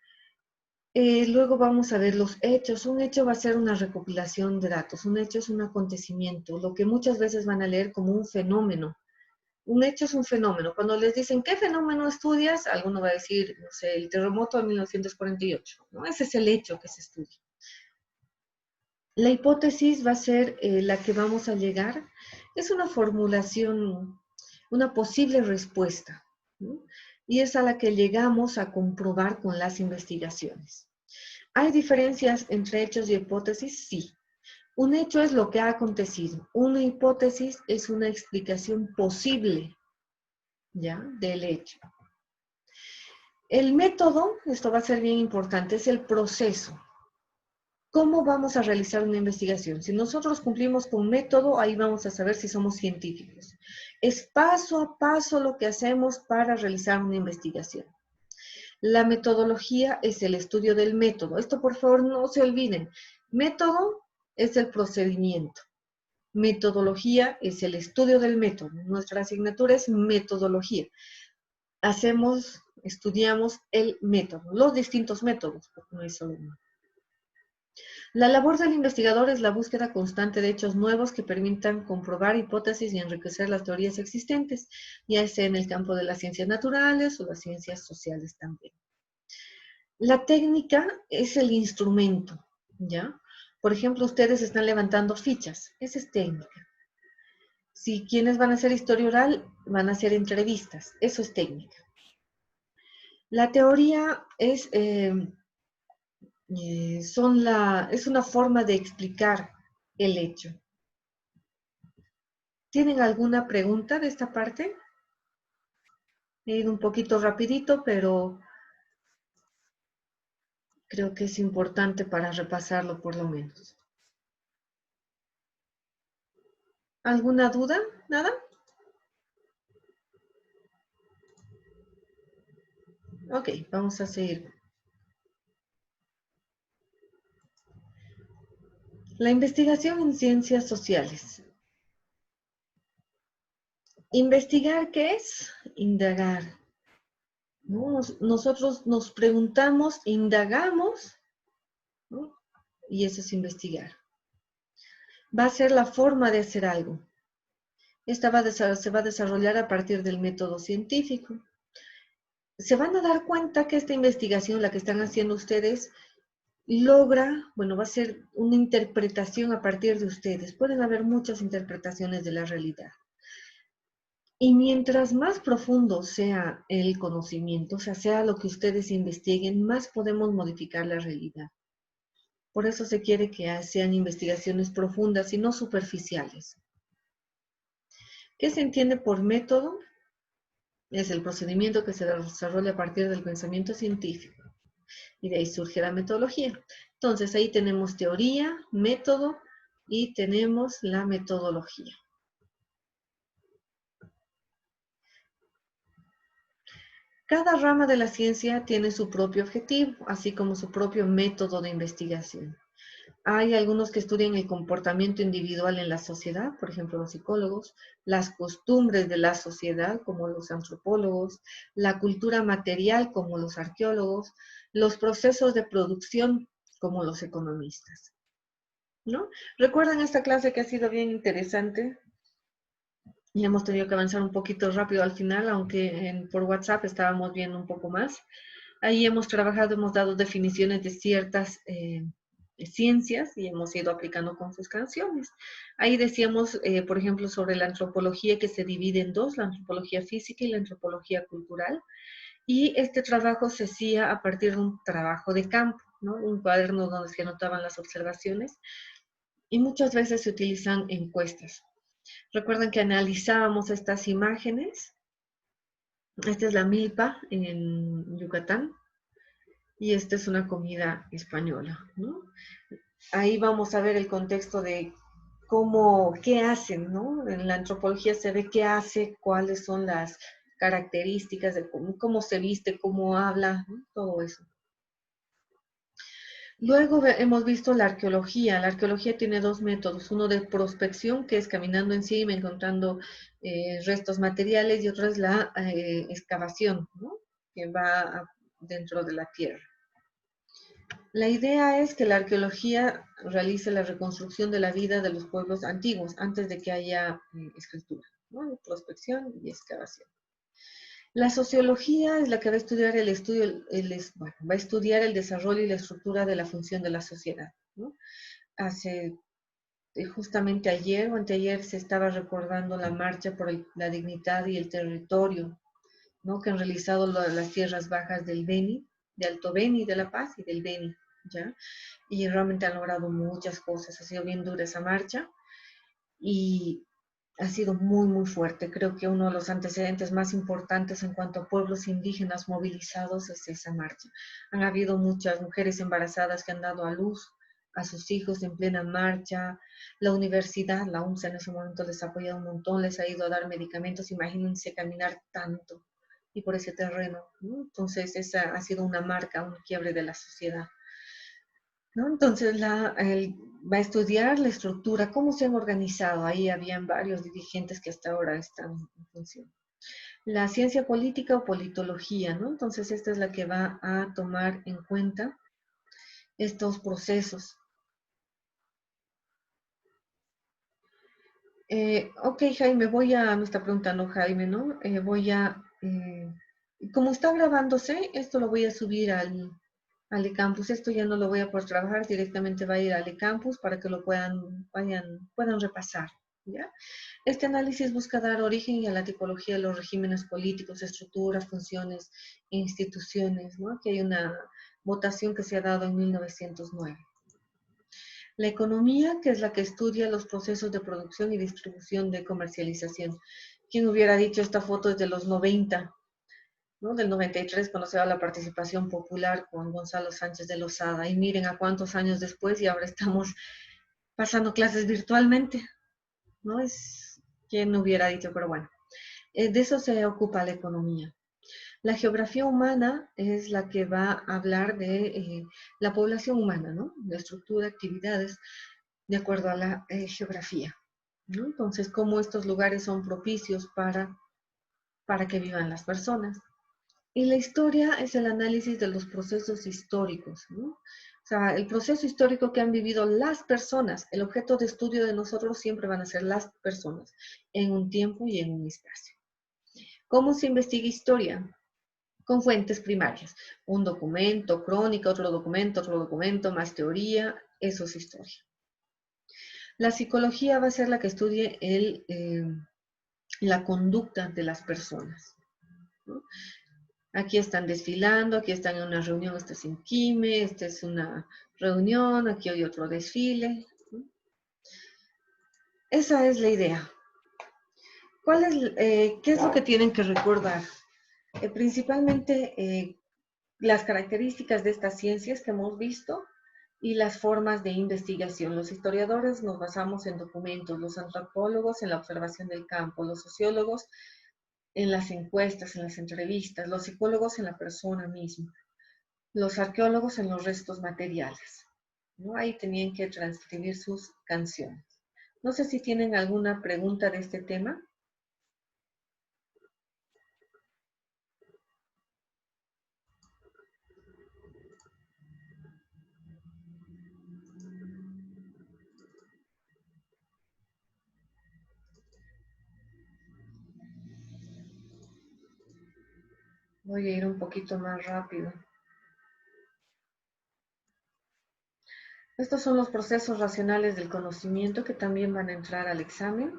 Luego vamos a ver los hechos. Un hecho va a ser una recopilación de datos. Un hecho es un acontecimiento, lo que muchas veces van a leer como un fenómeno. Un hecho es un fenómeno. Cuando les dicen, ¿qué fenómeno estudias? Alguno va a decir, no sé, el terremoto de 1948, ¿no? Ese es el hecho que se estudia. La hipótesis va a ser la que vamos a llegar. Es una formulación, una posible respuesta, ¿no? Y es a la que llegamos a comprobar con las investigaciones. ¿Hay diferencias entre hechos y hipótesis? Sí. Un hecho es lo que ha acontecido. Una hipótesis es una explicación posible, ¿ya?, del hecho. El método, esto va a ser bien importante, es el proceso. ¿Cómo vamos a realizar una investigación? Si nosotros cumplimos con método, ahí vamos a saber si somos científicos. Es paso a paso lo que hacemos para realizar una investigación. La metodología es el estudio del método. Esto, por favor, no se olviden. Método es el procedimiento. Metodología es el estudio del método. Nuestra asignatura es metodología. Estudiamos el método, los distintos métodos, porque no hay solo uno. La labor del investigador es la búsqueda constante de hechos nuevos que permitan comprobar hipótesis y enriquecer las teorías existentes, ya sea en el campo de las ciencias naturales o las ciencias sociales también. La técnica es el instrumento, ¿ya? Por ejemplo, ustedes están levantando fichas, esa es técnica. Si quienes van a hacer historia oral, van a hacer entrevistas, eso es técnica. La teoría es una forma de explicar el hecho. ¿Tienen alguna pregunta de esta parte? He ido un poquito rapidito, pero creo que es importante para repasarlo por lo menos. ¿Alguna duda? ¿Nada? Ok, vamos a seguir. La investigación en ciencias sociales. ¿Investigar qué es? Indagar. ¿No? Nosotros nos preguntamos, indagamos, ¿no? Y eso es investigar. Va a ser la forma de hacer algo. Esta se va a desarrollar a partir del método científico. Se van a dar cuenta que esta investigación, la que están haciendo ustedes, va a ser una interpretación a partir de ustedes. Pueden haber muchas interpretaciones de la realidad. Y mientras más profundo sea el conocimiento, o sea lo que ustedes investiguen, más podemos modificar la realidad. Por eso se quiere que sean investigaciones profundas y no superficiales. ¿Qué se entiende por método? Es el procedimiento que se desarrolla a partir del pensamiento científico. Y de ahí surge la metodología. Entonces, ahí tenemos teoría, método y tenemos la metodología. Cada rama de la ciencia tiene su propio objetivo, así como su propio método de investigación. Hay algunos que estudian el comportamiento individual en la sociedad, por ejemplo, los psicólogos, las costumbres de la sociedad, como los antropólogos, la cultura material, como los arqueólogos, los procesos de producción, como los economistas, ¿no? ¿Recuerdan esta clase que ha sido bien interesante? Y hemos tenido que avanzar un poquito rápido al final, aunque por WhatsApp estábamos viendo un poco más. Ahí hemos trabajado, hemos dado definiciones de ciertas ciencias y hemos ido aplicando con sus canciones. Ahí decíamos, por ejemplo, sobre la antropología que se divide en dos, la antropología física y la antropología cultural. Y este trabajo se hacía a partir de un trabajo de campo, ¿no? Un cuaderno donde se anotaban las observaciones y muchas veces se utilizan encuestas. Recuerden que analizábamos estas imágenes. Esta es la milpa en Yucatán y esta es una comida española, ¿no? Ahí vamos a ver el contexto de qué hacen, ¿no? En la antropología se ve qué hace, cuáles son las características de cómo se viste, cómo habla, ¿no? Todo eso. Luego hemos visto la arqueología. La arqueología tiene dos métodos, uno de prospección, que es caminando encima, encontrando restos materiales, y otro es la excavación, ¿no? Que va dentro de la tierra. La idea es que la arqueología realice la reconstrucción de la vida de los pueblos antiguos antes de que haya escritura, ¿no? Prospección y excavación. La sociología es la que va a estudiar el estudio, bueno, va a estudiar el desarrollo y la estructura de la función de la sociedad, ¿no? Hace justamente ayer o anteayer se estaba recordando la marcha por la dignidad y el territorio, ¿no? Que han realizado las tierras bajas del Beni, de Alto Beni, de La Paz y del Beni, ¿ya? Y realmente han logrado muchas cosas, ha sido bien dura esa marcha y ha sido muy, muy fuerte. Creo que uno de los antecedentes más importantes en cuanto a pueblos indígenas movilizados es esa marcha. Han habido muchas mujeres embarazadas que han dado a luz a sus hijos en plena marcha. La universidad, la UNSA en ese momento les ha apoyado un montón, les ha ido a dar medicamentos. Imagínense caminar tanto y por ese terreno, ¿no? Entonces esa ha sido una marca, un quiebre de la sociedad, ¿no? Entonces va a estudiar la estructura, cómo se han organizado. Ahí habían varios dirigentes que hasta ahora están en función. La ciencia política o politología, ¿no? Entonces esta es la que va a tomar en cuenta estos procesos. Ok, Jaime, me está preguntando Jaime, ¿no? Como está grabándose, esto lo voy a subir al eCampus. Esto ya no lo voy a poder trabajar, directamente va a ir al eCampus para que lo puedan repasar, ¿ya? Este análisis busca dar origen a la tipología de los regímenes políticos, estructuras, funciones e instituciones, ¿no? Aquí hay una votación que se ha dado en 1909. La economía, que es la que estudia los procesos de producción y distribución de comercialización. ¿Quién hubiera dicho esta foto es de los 90, ¿no? Del 93, cuando se da la participación popular con Gonzalo Sánchez de Lozada? Y miren a cuántos años después y ahora estamos pasando clases virtualmente, ¿no? ¿Quién hubiera dicho? Pero bueno, de eso se ocupa la economía. La geografía humana es la que va a hablar de la población humana, ¿no? La estructura, actividades, de acuerdo a la geografía, ¿no? Entonces, cómo estos lugares son propicios para que vivan las personas. Y la historia es el análisis de los procesos históricos, ¿no? O sea, el proceso histórico que han vivido las personas, el objeto de estudio de nosotros siempre van a ser las personas, en un tiempo y en un espacio. ¿Cómo se investiga historia? Con fuentes primarias. Un documento, crónica, otro documento, más teoría, eso es historia. La psicología va a ser la que estudie la conducta de las personas, ¿no? Aquí están desfilando, aquí están en una reunión, esta es en Quime, esta es una reunión, aquí hay otro desfile, ¿no? Esa es la idea. ¿Qué es lo que tienen que recordar? Principalmente las características de estas ciencias que hemos visto y las formas de investigación. Los historiadores nos basamos en documentos, los antropólogos en la observación del campo, los sociólogos en las encuestas, en las entrevistas, los psicólogos en la persona misma, los arqueólogos en los restos materiales, ¿no? Ahí tenían que transcribir sus canciones. No sé si tienen alguna pregunta de este tema. Voy a ir un poquito más rápido. Estos son los procesos racionales del conocimiento que también van a entrar al examen.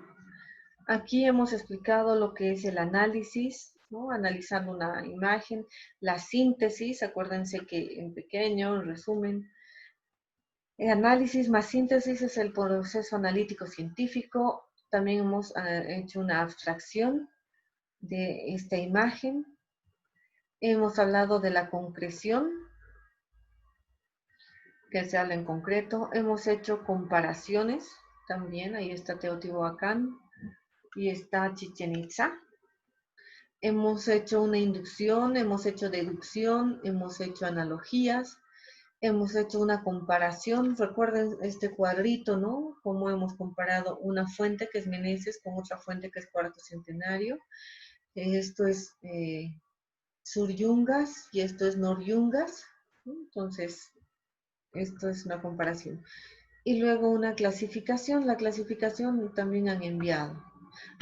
Aquí hemos explicado lo que es el análisis, ¿no? Analizando una imagen, la síntesis, acuérdense que en pequeño, en resumen, el análisis más síntesis es el proceso analítico científico. También hemos hecho una abstracción de esta imagen. Hemos hablado de la concreción, que se habla en concreto. Hemos hecho comparaciones también. Ahí está Teotihuacán y está Chichén Itzá. Hemos hecho una inducción, hemos hecho deducción, hemos hecho analogías, hemos hecho una comparación. Recuerden este cuadrito, ¿no? Cómo hemos comparado una fuente que es Meneses con otra fuente que es Cuarto Centenario. Esto es Sur Yungas y esto es Nor Yungas, ¿no? Entonces, Esto es una comparación. Y luego una clasificación. La clasificación también han enviado.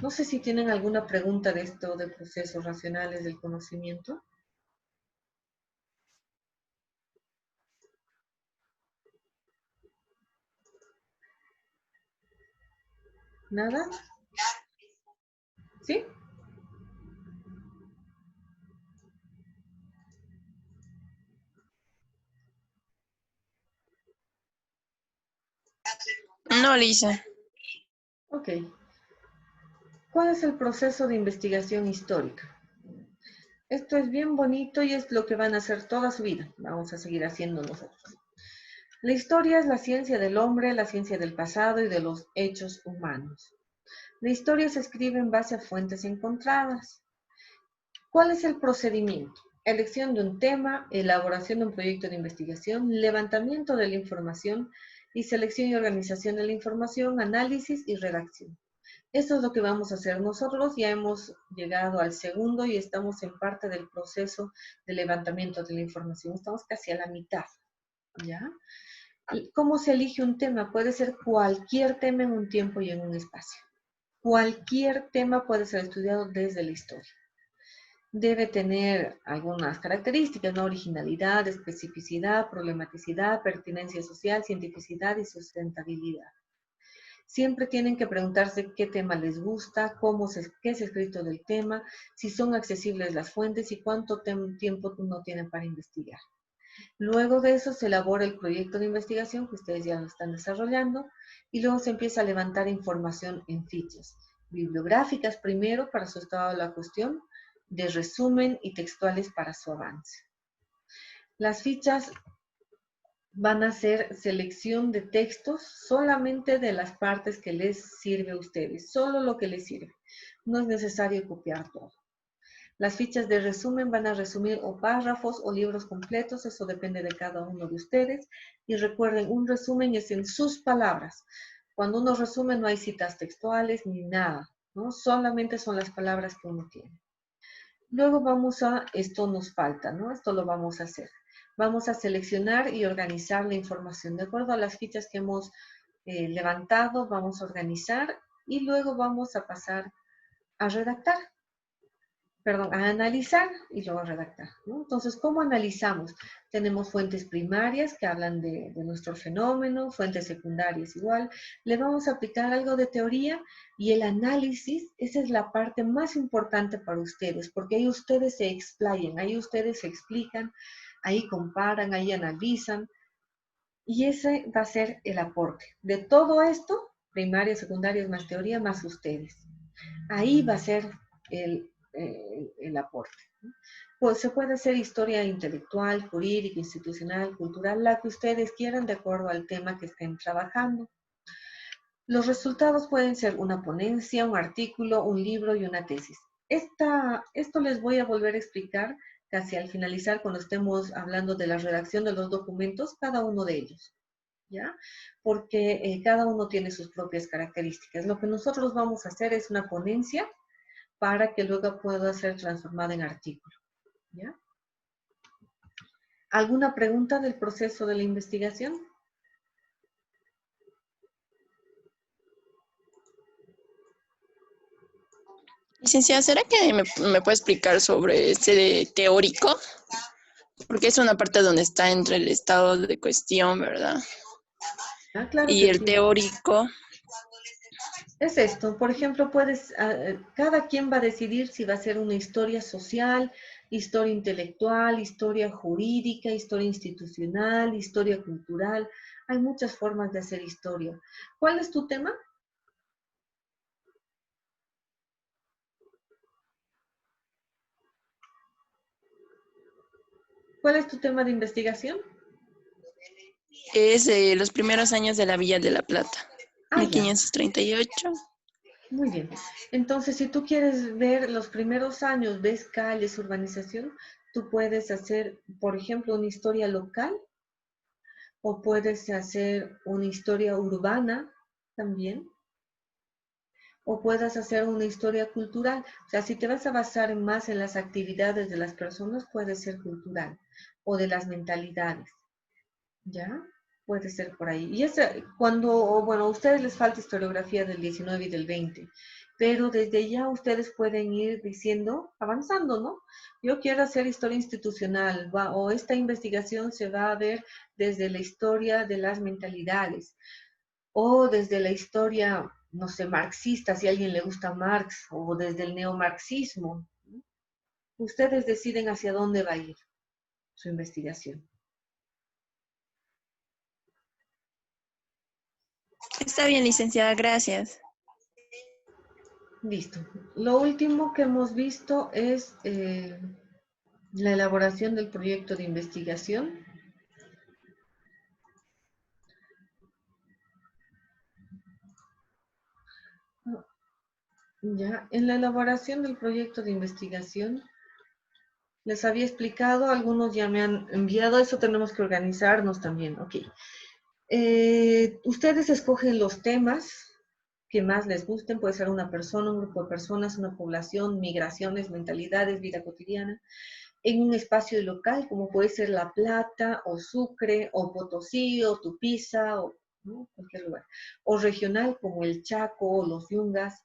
No sé si tienen alguna pregunta de esto de procesos racionales del conocimiento. ¿Nada? ¿Sí? No, Lisa. Ok. ¿Cuál es el proceso de investigación histórica? Esto es bien bonito y es lo que van a hacer toda su vida. Vamos a seguir haciendo nosotros. La historia es la ciencia del hombre, la ciencia del pasado y de los hechos humanos. La historia se escribe en base a fuentes encontradas. ¿Cuál es el procedimiento? Elección de un tema, elaboración de un proyecto de investigación, levantamiento de la información y selección y organización de la información, análisis y redacción. Esto es lo que vamos a hacer nosotros. Ya hemos llegado al segundo y estamos en parte del proceso de levantamiento de la información. Estamos casi a la mitad, ¿ya? ¿Cómo se elige un tema? Puede ser cualquier tema en un tiempo y en un espacio. Cualquier tema puede ser estudiado desde la historia. Debe tener algunas características, ¿no? Originalidad, especificidad, problematicidad, pertinencia social, cientificidad y sustentabilidad. Siempre tienen que preguntarse qué tema les gusta, qué es escrito del tema, si son accesibles las fuentes y cuánto tiempo uno tiene para investigar. Luego de eso se elabora el proyecto de investigación que ustedes ya lo están desarrollando y luego se empieza a levantar información en fichas bibliográficas primero para su estado de la cuestión, de resumen y textuales para su avance. Las fichas van a ser selección de textos solamente de las partes que les sirve a ustedes, solo lo que les sirve. No es necesario copiar todo. Las fichas de resumen van a resumir o párrafos o libros completos, eso depende de cada uno de ustedes. Y recuerden, un resumen es en sus palabras. Cuando uno resume no hay citas textuales ni nada, ¿no? Solamente son las palabras que uno tiene. Luego esto nos falta, ¿no? Esto lo vamos a hacer. Vamos a seleccionar y organizar la información. De acuerdo a las fichas que hemos levantado, vamos a organizar y luego vamos a pasar a redactar. Perdón, a analizar y luego a redactar, ¿no? Entonces, ¿cómo analizamos? Tenemos fuentes primarias que hablan de nuestro fenómeno, fuentes secundarias igual. Le vamos a aplicar algo de teoría y el análisis, esa es la parte más importante para ustedes, porque ahí ustedes se explayan, ahí ustedes se explican, ahí comparan, ahí analizan. Y ese va a ser el aporte. De todo esto, primaria, secundaria, más teoría, más ustedes. Ahí va a ser el aporte. Pues se puede hacer historia intelectual, jurídica, institucional, cultural, la que ustedes quieran de acuerdo al tema que estén trabajando. Los resultados pueden ser una ponencia, un artículo, un libro y una tesis. Esto les voy a volver a explicar casi al finalizar cuando estemos hablando de la redacción de los documentos, cada uno de ellos, ¿ya? Porque cada uno tiene sus propias características. Lo que nosotros vamos a hacer es una ponencia para que luego pueda ser transformada en artículo, ¿ya? ¿Alguna pregunta del proceso de la investigación? Licenciada, ¿será que me puede explicar sobre ese de teórico? Porque es una parte donde está entre el estado de cuestión, ¿verdad? Ah, claro Y que el sí. teórico. Es esto, por ejemplo, cada quien va a decidir si va a ser una historia social, historia intelectual, historia jurídica, historia institucional, historia cultural. Hay muchas formas de hacer historia. ¿Cuál es tu tema? ¿Cuál es tu tema de investigación? Es los primeros años de la Villa de la Plata, Ah, ya. 1538. Muy bien. Entonces, si tú quieres ver los primeros años, ves calles, urbanización, tú puedes hacer, por ejemplo, una historia local o puedes hacer una historia urbana también o puedes hacer una historia cultural. O sea, si te vas a basar más en las actividades de las personas, puede ser cultural o de las mentalidades. ¿Ya? Puede ser por ahí. Y cuando, bueno, a ustedes les falta historiografía del 19 y del 20, pero desde ya ustedes pueden ir diciendo, avanzando, ¿no? Yo quiero hacer historia institucional, o esta investigación se va a ver desde la historia de las mentalidades, o desde la historia, no sé, marxista, si a alguien le gusta Marx, o desde el neomarxismo. Ustedes deciden hacia dónde va a ir su investigación. Está bien, licenciada, gracias. Listo. Lo último que hemos visto es la elaboración del proyecto de investigación. Ya, en la elaboración del proyecto de investigación, les había explicado, algunos ya me han enviado, eso tenemos que organizarnos también, ok. Ustedes escogen los temas que más les gusten, puede ser una persona, un grupo de personas, una población, migraciones, mentalidades, vida cotidiana, en un espacio local, como puede ser La Plata, o Sucre, o Potosí, o Tupiza, o ¿no? Cualquier lugar. O regional, como el Chaco, o los Yungas,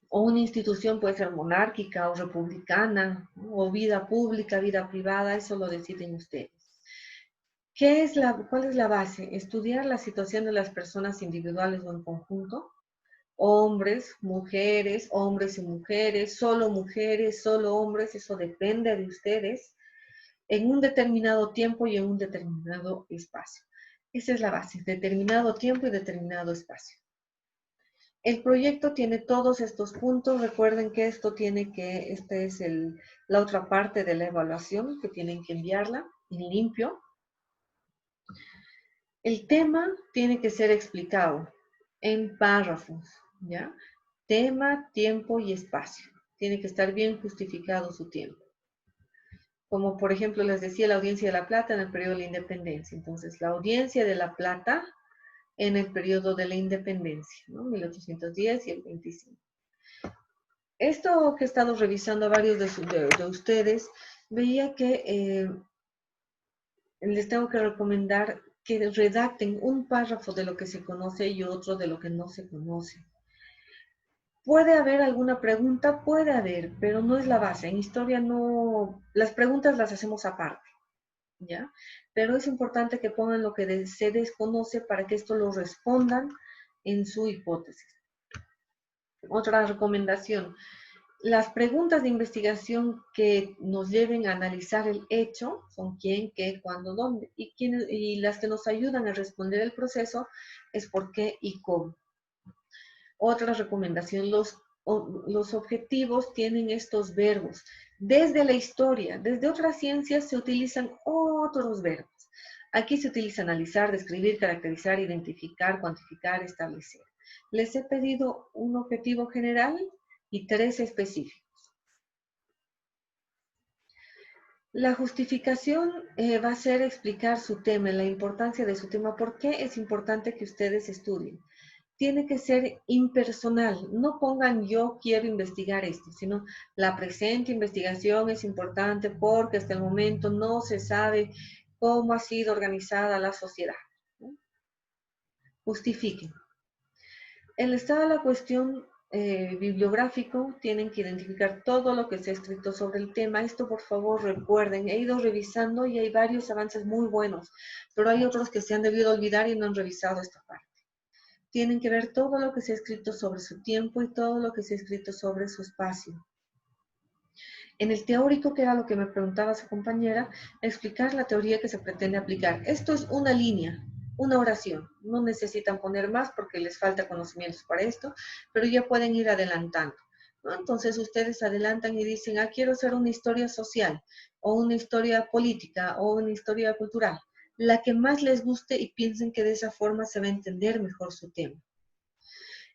o una institución puede ser monárquica o republicana, ¿no? O vida pública, vida privada, eso lo deciden ustedes. ¿Cuál es la base? Estudiar la situación de las personas individuales o en conjunto, hombres y mujeres, solo hombres, eso depende de ustedes, en un determinado tiempo y en un determinado espacio. Esa es la base, determinado tiempo y determinado espacio. El proyecto tiene todos estos puntos. Recuerden que esta es la otra parte de la evaluación, que tienen que enviarla en limpio. El tema tiene que ser explicado en párrafos, ¿ya? Tema, tiempo y espacio. Tiene que estar bien justificado su tiempo. Como por ejemplo les decía, la audiencia de La Plata en el periodo de la independencia. Entonces, la audiencia de La Plata en el periodo de la independencia, ¿no? 1810 y el 25. Esto que he estado revisando a varios de ustedes, veía que les tengo que recomendar que redacten un párrafo de lo que se conoce y otro de lo que no se conoce. Puede haber alguna pregunta, puede haber, pero no es la base. En historia no, las preguntas las hacemos aparte, ¿ya? Pero es importante que pongan lo que se desconoce para que esto lo respondan en su hipótesis. Otra recomendación, las preguntas de investigación que nos lleven a analizar el hecho son quién, qué, cuándo, dónde. Y las que nos ayudan a responder el proceso es por qué y cómo. Otra recomendación, los objetivos tienen estos verbos. Desde la historia, desde otras ciencias se utilizan otros verbos. Aquí se utiliza analizar, describir, caracterizar, identificar, cuantificar, establecer. Les he pedido un objetivo general y 3 específicos. La justificación va a ser explicar su tema, la importancia de su tema, por qué es importante que ustedes estudien. Tiene que ser impersonal, no pongan yo quiero investigar esto, sino la presente investigación es importante porque hasta el momento no se sabe cómo ha sido organizada la sociedad, ¿no? Justifiquen. El estado de la cuestión bibliográfico, tienen que identificar todo lo que se ha escrito sobre el tema. Esto, por favor, recuerden. He ido revisando y hay varios avances muy buenos, pero hay otros que se han debido olvidar y no han revisado esta parte. Tienen que ver todo lo que se ha escrito sobre su tiempo y todo lo que se ha escrito sobre su espacio. En el teórico, que era lo que me preguntaba su compañera, explicar la teoría que se pretende aplicar. Esto es una línea, una oración. No necesitan poner más porque les falta conocimientos para esto, pero ya pueden ir adelantando, ¿no? Entonces ustedes adelantan y dicen, quiero hacer una historia social, o una historia política, o una historia cultural. La que más les guste y piensen que de esa forma se va a entender mejor su tema.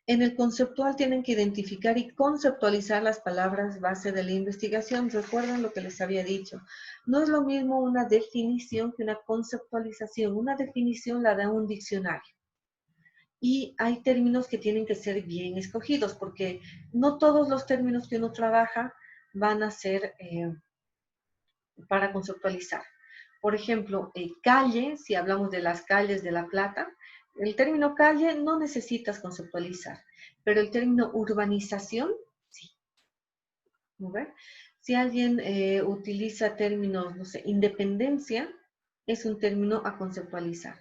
En el conceptual tienen que identificar y conceptualizar las palabras base de la investigación. Recuerden lo que les había dicho. No es lo mismo una definición que una conceptualización. Una definición la da un diccionario. Y hay términos que tienen que ser bien escogidos, porque no todos los términos que uno trabaja van a ser para conceptualizar. Por ejemplo, calle, si hablamos de las calles de La Plata, el término calle no necesitas conceptualizar, pero el término urbanización, sí. ¿No ve? Si alguien utiliza términos, no sé, independencia, es un término a conceptualizar.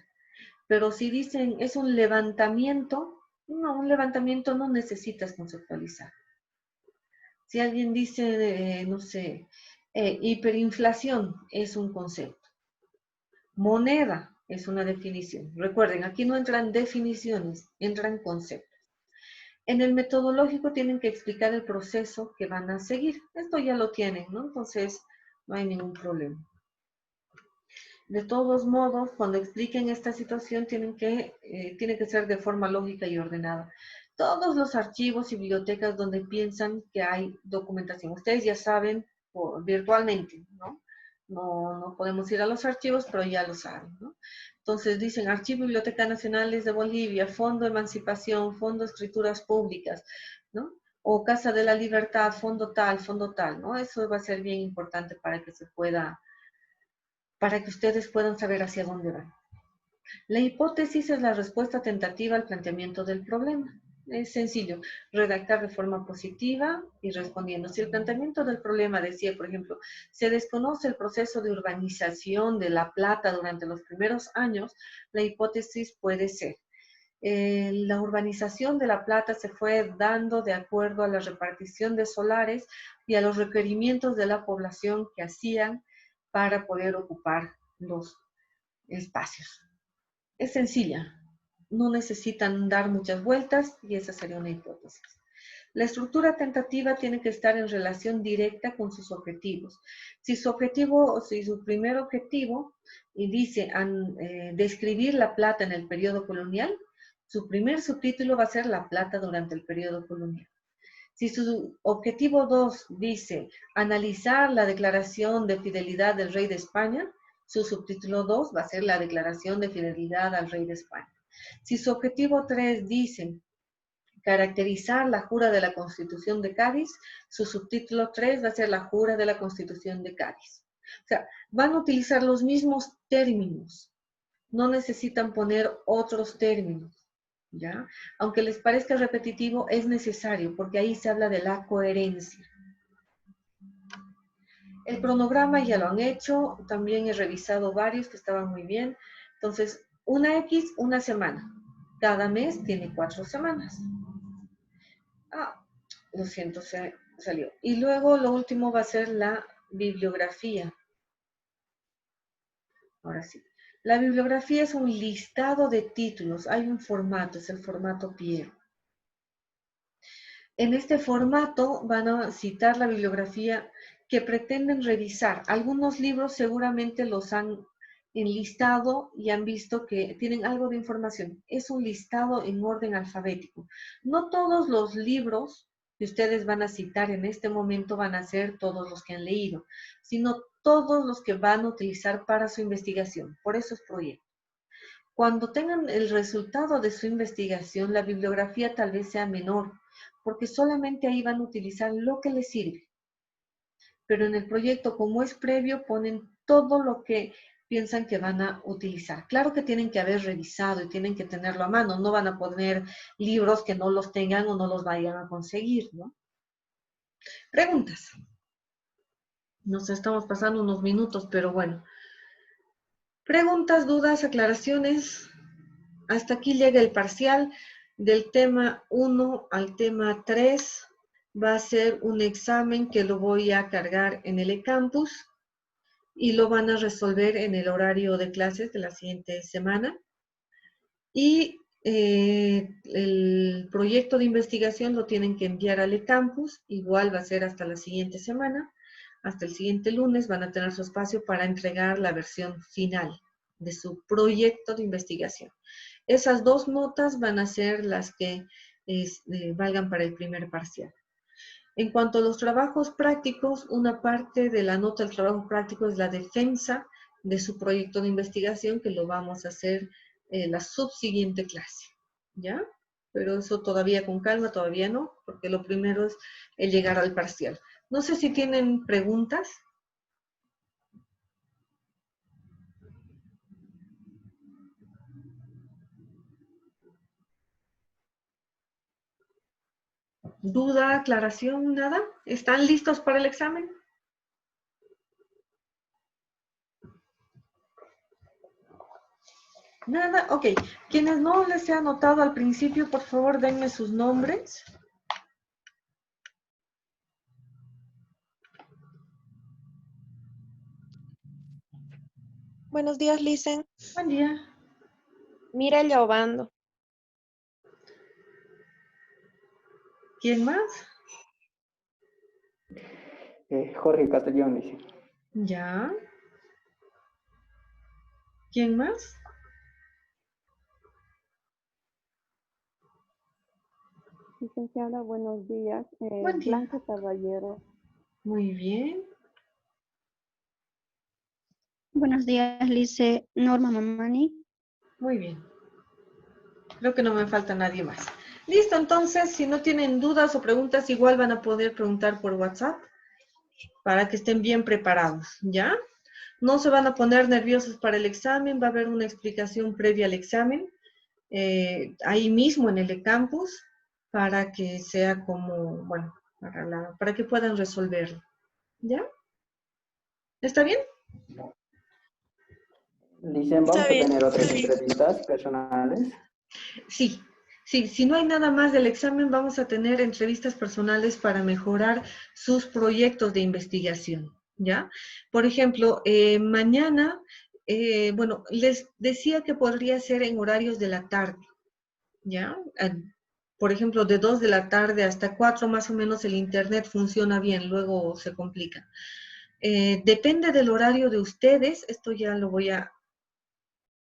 Pero si dicen es un levantamiento, no, un levantamiento no necesitas conceptualizar. Si alguien dice, no sé, hiperinflación, es un concepto. Moneda es una definición. Recuerden, aquí no entran definiciones, entran conceptos. En el metodológico tienen que explicar el proceso que van a seguir. Esto ya lo tienen, ¿no? Entonces, no hay ningún problema. De todos modos, cuando expliquen esta situación, tiene que ser de forma lógica y ordenada. Todos los archivos y bibliotecas donde piensan que hay documentación, ustedes ya saben virtualmente, ¿no? No podemos ir a los archivos, pero ya lo saben, ¿no? Entonces dicen Archivo y Biblioteca Nacionales de Bolivia, Fondo Emancipación, Fondo Escrituras Públicas, ¿no? O Casa de la Libertad, fondo tal, ¿no? Eso va a ser bien importante para que ustedes puedan saber hacia dónde van. La hipótesis es la respuesta tentativa al planteamiento del problema. Es sencillo, redactar de forma positiva y respondiendo. Si el planteamiento del problema decía, por ejemplo, se desconoce el proceso de urbanización de La Plata durante los primeros años, la hipótesis puede ser, la urbanización de La Plata se fue dando de acuerdo a la repartición de solares y a los requerimientos de la población que hacían para poder ocupar los espacios. Es sencilla, no necesitan dar muchas vueltas y esa sería una hipótesis. La estructura tentativa tiene que estar en relación directa con sus objetivos. Si su primer objetivo dice describir La Plata en el periodo colonial, su primer subtítulo va a ser La Plata durante el periodo colonial. Si su objetivo 2 dice analizar la declaración de fidelidad del rey de España, su subtítulo 2 va a ser la declaración de fidelidad al rey de España. Si su objetivo 3 dice caracterizar la jura de la Constitución de Cádiz, su subtítulo 3 va a ser la jura de la Constitución de Cádiz. O sea, van a utilizar los mismos términos, no necesitan poner otros términos, ¿ya? Aunque les parezca repetitivo, es necesario, porque ahí se habla de la coherencia. El cronograma ya lo han hecho, también he revisado varios que estaban muy bien. Entonces, una semana. Cada mes tiene 4 semanas. Lo siento, se salió. Y luego lo último va a ser la bibliografía. Ahora sí. La bibliografía es un listado de títulos. Hay un formato, es el formato Piero. En este formato van a citar la bibliografía que pretenden revisar. Algunos libros seguramente los han enlistado y han visto que tienen algo de información. Es un listado en orden alfabético. No todos los libros que ustedes van a citar en este momento van a ser todos los que han leído, sino todos los que van a utilizar para su investigación. Por eso es proyecto. Cuando tengan el resultado de su investigación, la bibliografía tal vez sea menor, porque solamente ahí van a utilizar lo que les sirve. Pero en el proyecto, como es previo, ponen todo lo que piensan que van a utilizar. Claro que tienen que haber revisado y tienen que tenerlo a mano. No van a poner libros que no los tengan o no los vayan a conseguir, ¿no? Preguntas. Nos estamos pasando unos minutos, pero bueno. Preguntas, dudas, aclaraciones. Hasta aquí llega el parcial. Del tema 1 al tema 3 va a ser un examen que lo voy a cargar en el eCampus y lo van a resolver en el horario de clases de la siguiente semana. Y el proyecto de investigación lo tienen que enviar al eCampus, igual va a ser hasta la siguiente semana, hasta el siguiente lunes van a tener su espacio para entregar la versión final de su proyecto de investigación. Esas 2 notas van a ser las que valgan para el primer parcial. En cuanto a los trabajos prácticos, una parte de la nota del trabajo práctico es la defensa de su proyecto de investigación, que lo vamos a hacer en la subsiguiente clase, ¿ya? Pero eso todavía con calma, todavía no, porque lo primero es el llegar al parcial. No sé si tienen preguntas. ¿Duda, aclaración, nada? ¿Están listos para el examen? Nada, ok. Quienes no les he anotado al principio, por favor, denme sus nombres. Buenos días, Licen. Buen día. Mireya Obando. ¿Quién más? Jorge Castellón, dice. Ya. ¿Quién más? Licenciada, buenos días. Buen día. Blanca Caballero. Muy bien. Buenos días, Lice. Norma Mamani. Muy bien. Creo que no me falta nadie más. Listo, entonces, si no tienen dudas o preguntas, igual van a poder preguntar por WhatsApp para que estén bien preparados, ¿ya? No se van a poner nerviosos para el examen, va a haber una explicación previa al examen, ahí mismo en el campus, para que sea como, bueno, para que puedan resolverlo, ¿ya? ¿Está bien? Dicen, vamos Está a bien, tener otras está bien. entrevistas personales. Sí, sí, si no hay nada más del examen, vamos a tener entrevistas personales para mejorar sus proyectos de investigación, ¿ya? Por ejemplo, mañana, bueno, les decía que podría ser en horarios de la tarde, ¿ya? Por ejemplo, de 2 de la tarde hasta 4 más o menos el internet funciona bien, luego se complica. Depende del horario de ustedes, esto ya lo voy a